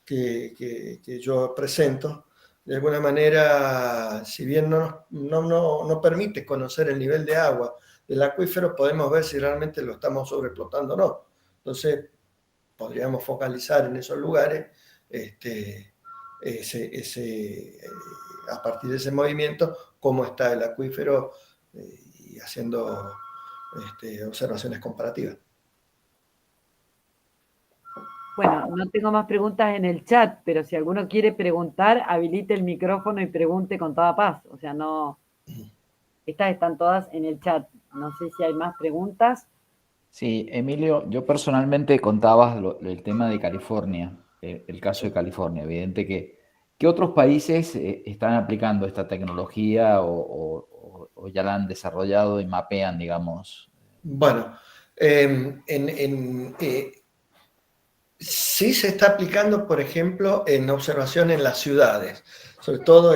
que yo presento, de alguna manera, si bien no permite conocer el nivel de agua del acuífero, podemos ver si realmente lo estamos sobreexplotando o no. Entonces, podríamos focalizar en esos lugares a partir de ese movimiento, cómo está el acuífero, y haciendo observaciones comparativas. Bueno, no tengo más preguntas en el chat, pero si alguno quiere preguntar, habilite el micrófono y pregunte con toda paz. O sea, no... Estas están todas en el chat. No sé si hay más preguntas. Sí, Emilio, yo personalmente contabas el tema de California, el caso de California. Evidente que otros países están aplicando esta tecnología o ya la han desarrollado y mapean, digamos. Bueno, sí se está aplicando, por ejemplo, en observación en las ciudades, sobre todo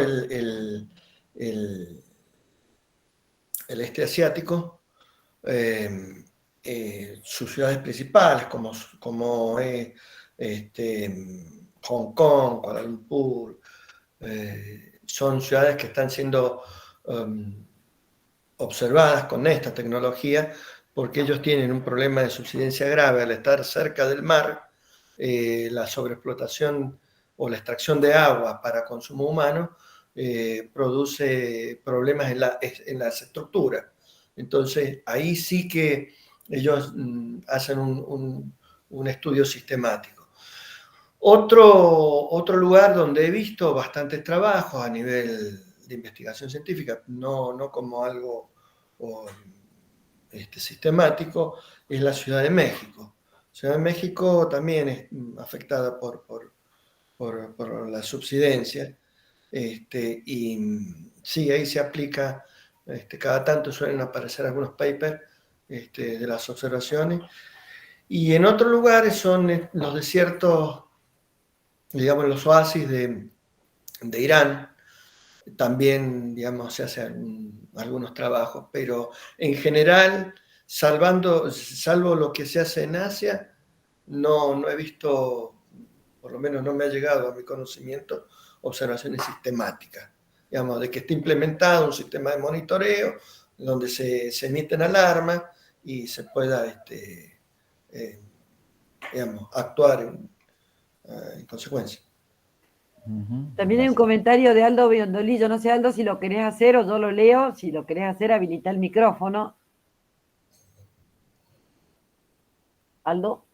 el este asiático, sus ciudades principales como Hong Kong, Kuala Lumpur, son ciudades que están siendo observadas con esta tecnología porque ellos tienen un problema de subsidencia grave al estar cerca del mar. La sobreexplotación o la extracción de agua para consumo humano produce problemas en las estructuras. Entonces, ahí sí que ellos hacen un estudio sistemático. Otro lugar donde he visto bastantes trabajos a nivel de investigación científica, no como algo sistemático, es la Ciudad de México. Ciudad de México también es afectada por la subsidencia, y sí, ahí se aplica, cada tanto suelen aparecer algunos papers de las observaciones, y en otros lugares son los desiertos, digamos, los oasis de Irán. También, digamos, se hacen algunos trabajos, pero en general, salvo lo que se hace en Asia, no he visto, por lo menos no me ha llegado a mi conocimiento, observaciones sistemáticas, digamos, de que esté implementado un sistema de monitoreo donde se emiten alarmas y se pueda digamos, actuar en consecuencia. También hay un comentario de Aldo Biondolí. Yo no sé, Aldo, si lo querés hacer o yo lo leo. Si lo querés hacer, habilita el micrófono. Aldo.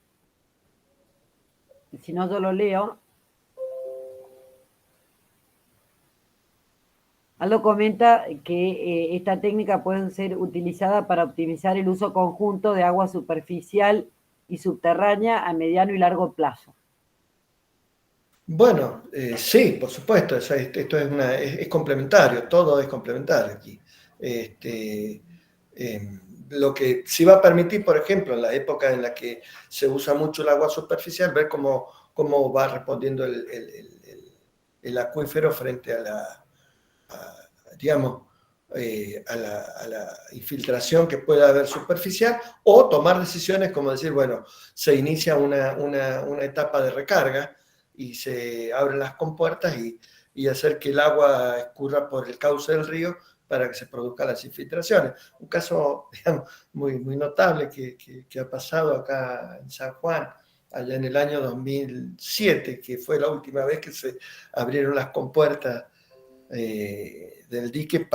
Si no, yo lo leo. Aldo comenta que esta técnica puede ser utilizada para optimizar el uso conjunto de agua superficial y subterránea a mediano y largo plazo. Bueno, sí, por supuesto, esto es complementario, todo es complementario aquí. Lo que sí va a permitir, por ejemplo, en la época en la que se usa mucho el agua superficial, ver cómo va respondiendo el acuífero frente a la infiltración que pueda haber superficial, o tomar decisiones como decir, bueno, se inicia una etapa de recarga y se abren las compuertas y hacer que el agua escurra por el cauce del río para que se produzcan las infiltraciones. Un caso, digamos, muy notable que ha pasado acá en San Juan, allá en el año 2007, que fue la última vez que se abrieron las compuertas del dique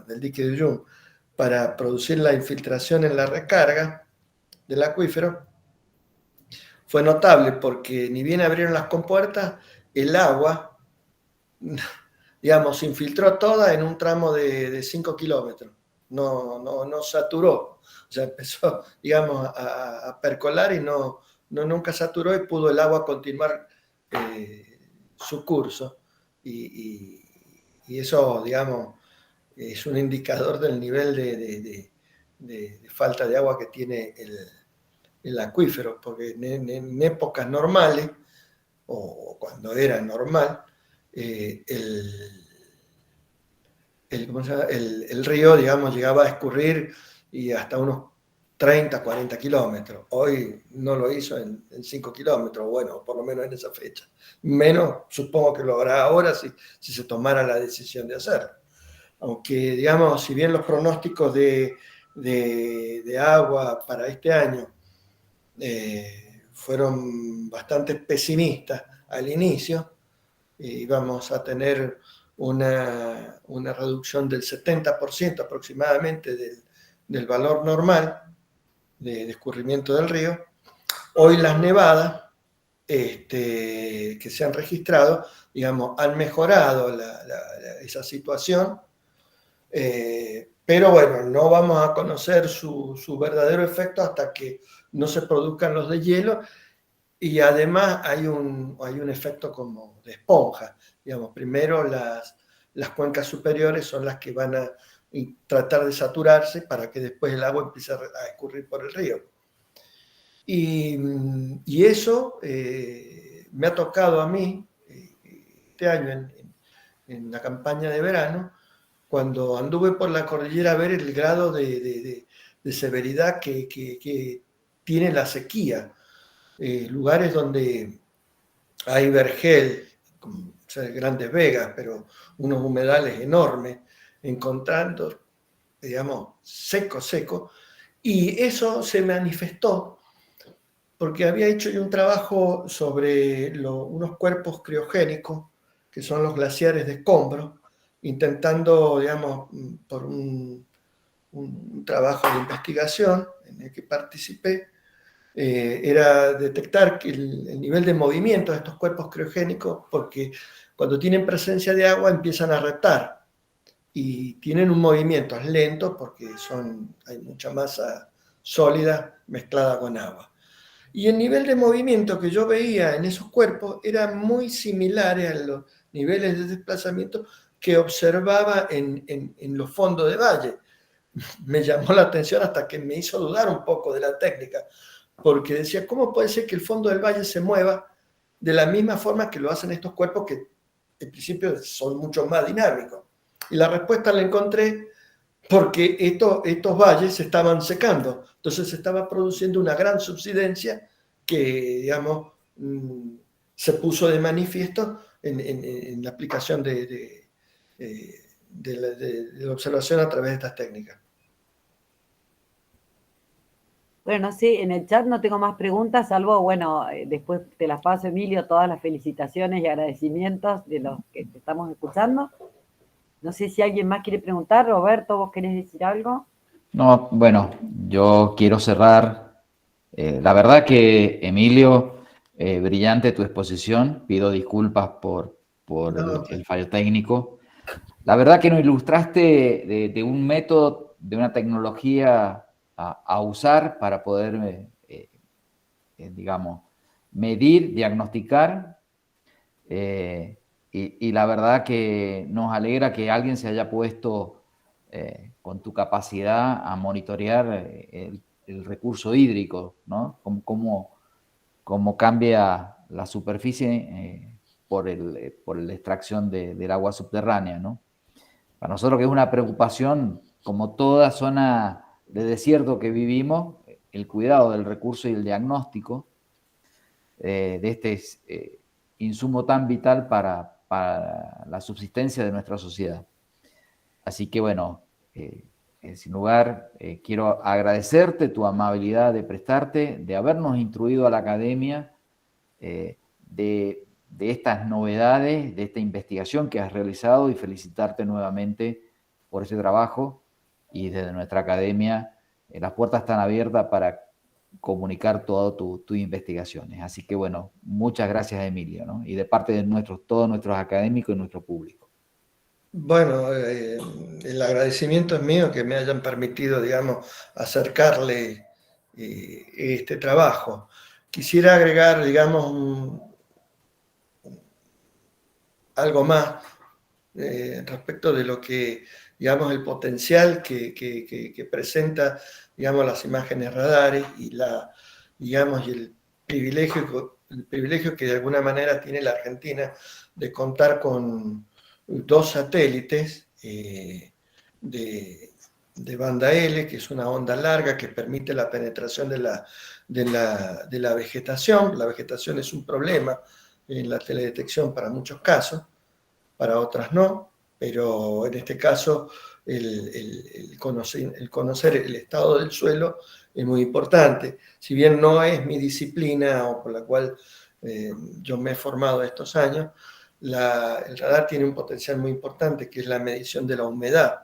del dique de Uyun para producir la infiltración en la recarga del acuífero. Fue notable porque ni bien abrieron las compuertas, el agua, digamos, se infiltró toda en un tramo de 5 kilómetros. No saturó. O sea, empezó, digamos, a percolar y nunca saturó, y pudo el agua continuar su curso. Y eso, digamos, es un indicador del nivel de falta de agua que tiene el acuífero, porque en épocas normales, o cuando era normal, el río, digamos, llegaba a escurrir y hasta unos 30, 40 kilómetros. Hoy no lo hizo en 5 kilómetros, bueno, por lo menos en esa fecha. Menos, supongo que lo hará ahora si se tomara la decisión de hacerlo. Aunque, digamos, si bien los pronósticos de agua para este año fueron bastante pesimistas al inicio, íbamos a tener una reducción del 70% aproximadamente del valor normal de escurrimiento del río. Hoy las nevadas que se han registrado, digamos, han mejorado esa situación, pero bueno, no vamos a conocer su verdadero efecto hasta que no se produzcan los deshielo, y además hay un efecto como de esponja. Digamos, primero las cuencas superiores son las que van a tratar de saturarse para que después el agua empiece a escurrir por el río. Y eso me ha tocado a mí este año en la campaña de verano, cuando anduve por la cordillera a ver el grado de severidad que tiene la sequía. Lugares donde hay vergel, grandes vegas, pero unos humedales enormes, encontrando, digamos, seco, y eso se manifestó porque había hecho yo un trabajo sobre unos cuerpos criogénicos, que son los glaciares de escombros, intentando, digamos, por un trabajo de investigación en el que participé, era detectar que el nivel de movimiento de estos cuerpos criogénicos, porque cuando tienen presencia de agua empiezan a reptar y tienen un movimiento lento porque hay mucha masa sólida mezclada con agua. Y el nivel de movimiento que yo veía en esos cuerpos era muy similar a los niveles de desplazamiento que observaba en los fondos de valle. Me llamó la atención hasta que me hizo dudar un poco de la técnica, porque decía, ¿cómo puede ser que el fondo del valle se mueva de la misma forma que lo hacen estos cuerpos que en principio son mucho más dinámicos? Y la respuesta la encontré porque estos valles se estaban secando, entonces se estaba produciendo una gran subsidencia que, digamos, se puso de manifiesto en la aplicación de la observación a través de estas técnicas. Bueno, no sé, en el chat no tengo más preguntas, salvo, bueno, después te las paso, Emilio, todas las felicitaciones y agradecimientos de los que te estamos escuchando. No sé si alguien más quiere preguntar. Roberto, ¿vos querés decir algo? No, bueno, yo quiero cerrar. La verdad que, Emilio, brillante tu exposición. Pido disculpas por el fallo técnico. La verdad que nos ilustraste de un método, de una tecnología a usar para poder, digamos, medir, diagnosticar. Y la verdad que nos alegra que alguien se haya puesto con tu capacidad a monitorear el recurso hídrico, ¿no? Cómo cambia la superficie por la extracción del agua subterránea, ¿no? Para nosotros que es una preocupación, como toda zona de desierto que vivimos, el cuidado del recurso y el diagnóstico de este insumo tan vital para la subsistencia de nuestra sociedad. Así que bueno, sin lugar, quiero agradecerte tu amabilidad de prestarte, de habernos instruido a la academia de estas novedades, de esta investigación que has realizado y felicitarte nuevamente por ese trabajo. Y desde nuestra academia, las puertas están abiertas para comunicar todas tus investigaciones. Así que bueno, muchas gracias, Emilio, ¿no? Y de parte de todos nuestros académicos y nuestro público. Bueno, el agradecimiento es mío que me hayan permitido, digamos, acercarle este trabajo. Quisiera agregar, digamos, algo más respecto de lo que, digamos, el potencial que presenta, digamos, las imágenes radares y digamos, y el privilegio que de alguna manera tiene la Argentina de contar con 2 satélites de banda L, que es una onda larga que permite la penetración de la vegetación. La vegetación es un problema en la teledetección para muchos casos, para otras no, pero en este caso el conocer el estado del suelo es muy importante. Si bien no es mi disciplina o por la cual yo me he formado estos años, el radar tiene un potencial muy importante, que es la medición de la humedad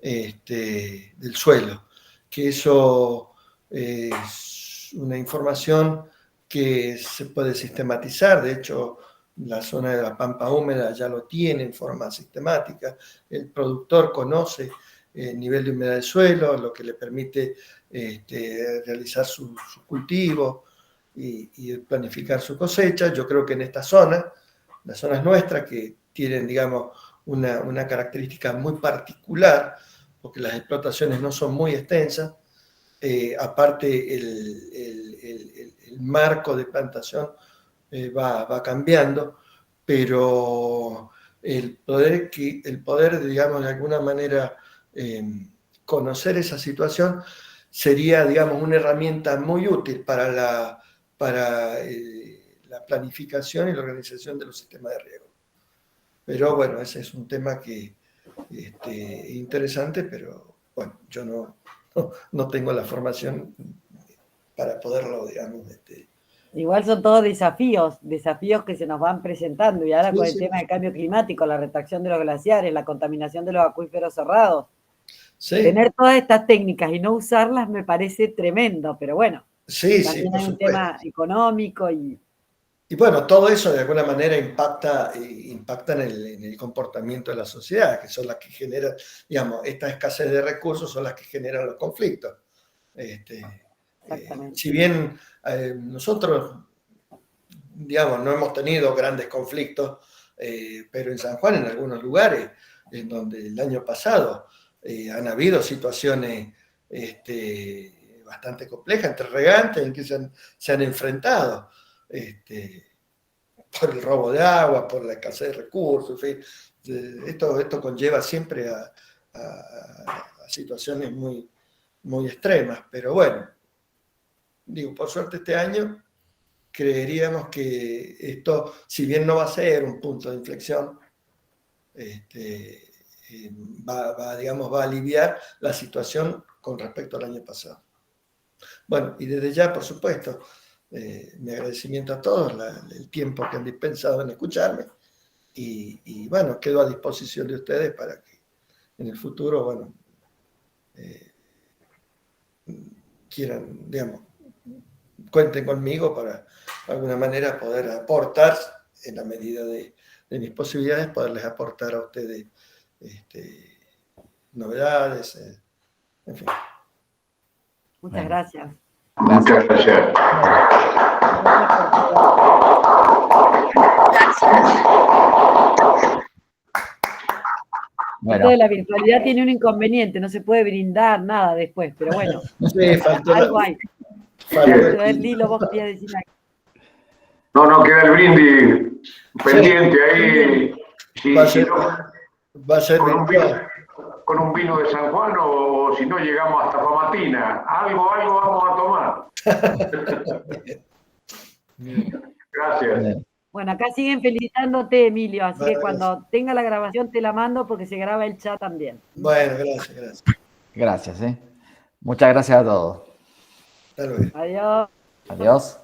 del suelo, que eso es una información que se puede sistematizar. De hecho, la zona de la pampa húmeda ya lo tiene en forma sistemática. El productor conoce el nivel de humedad del suelo, lo que le permite realizar su cultivo y planificar su cosecha. Yo creo que en esta zona, las zonas nuestras que tienen, digamos, una característica muy particular, porque las explotaciones no son muy extensas, aparte el marco de plantación va cambiando, pero el poder, digamos, de alguna manera conocer esa situación sería, digamos, una herramienta muy útil para la planificación y la organización de los sistemas de riego. Pero bueno, ese es un tema que es interesante, pero bueno, yo no tengo la formación para poderlo, digamos, Igual son todos desafíos que se nos van presentando, y ahora sí, con el sí, tema del cambio climático, la retracción de los glaciares, la contaminación de los acuíferos cerrados, sí, tener todas estas técnicas y no usarlas me parece tremendo, pero bueno, sí, también por hay un supuesto. tema económico y Y bueno, todo eso de alguna manera impacta en el comportamiento de la sociedad, que son las que generan, digamos, esta escasez de recursos son las que generan los conflictos. exactamente. Si bien nosotros, digamos, no hemos tenido grandes conflictos, pero en San Juan, en algunos lugares, en donde el año pasado han habido situaciones bastante complejas entre regantes en que se han enfrentado. Por el robo de agua, por la escasez de recursos, en fin. Esto conlleva siempre a situaciones muy, muy extremas, pero bueno, digo, por suerte este año creeríamos que esto, si bien no va a ser un punto de inflexión, digamos, va a aliviar la situación con respecto al año pasado. Bueno, y desde ya, por supuesto, mi agradecimiento a todos, el tiempo que han dispensado en escucharme, y bueno, quedo a disposición de ustedes para que en el futuro, bueno, quieran, digamos, cuenten conmigo para de alguna manera poder aportar en la medida de mis posibilidades, poderles aportar a ustedes novedades, en fin. Muchas Bueno. gracias. Muchas gracias. Bueno, Esto de la virtualidad tiene un inconveniente, no se puede brindar nada después, pero bueno, Sí, faltó algo hay. A faltó ver, Lilo, vos querías decir algo. No, queda el brindis pendiente ahí. va a Si ser, no, va a ser virtual. con un vino de San Juan o si no llegamos hasta Famatina. Algo vamos a tomar. Gracias. bien. Bueno, acá siguen felicitándote, Emilio, así que Bueno, cuando tenga la grabación te la mando porque se graba el chat también. bueno, gracias. Gracias, ¿eh? Muchas gracias a todos. Hasta luego. Adiós. Adiós.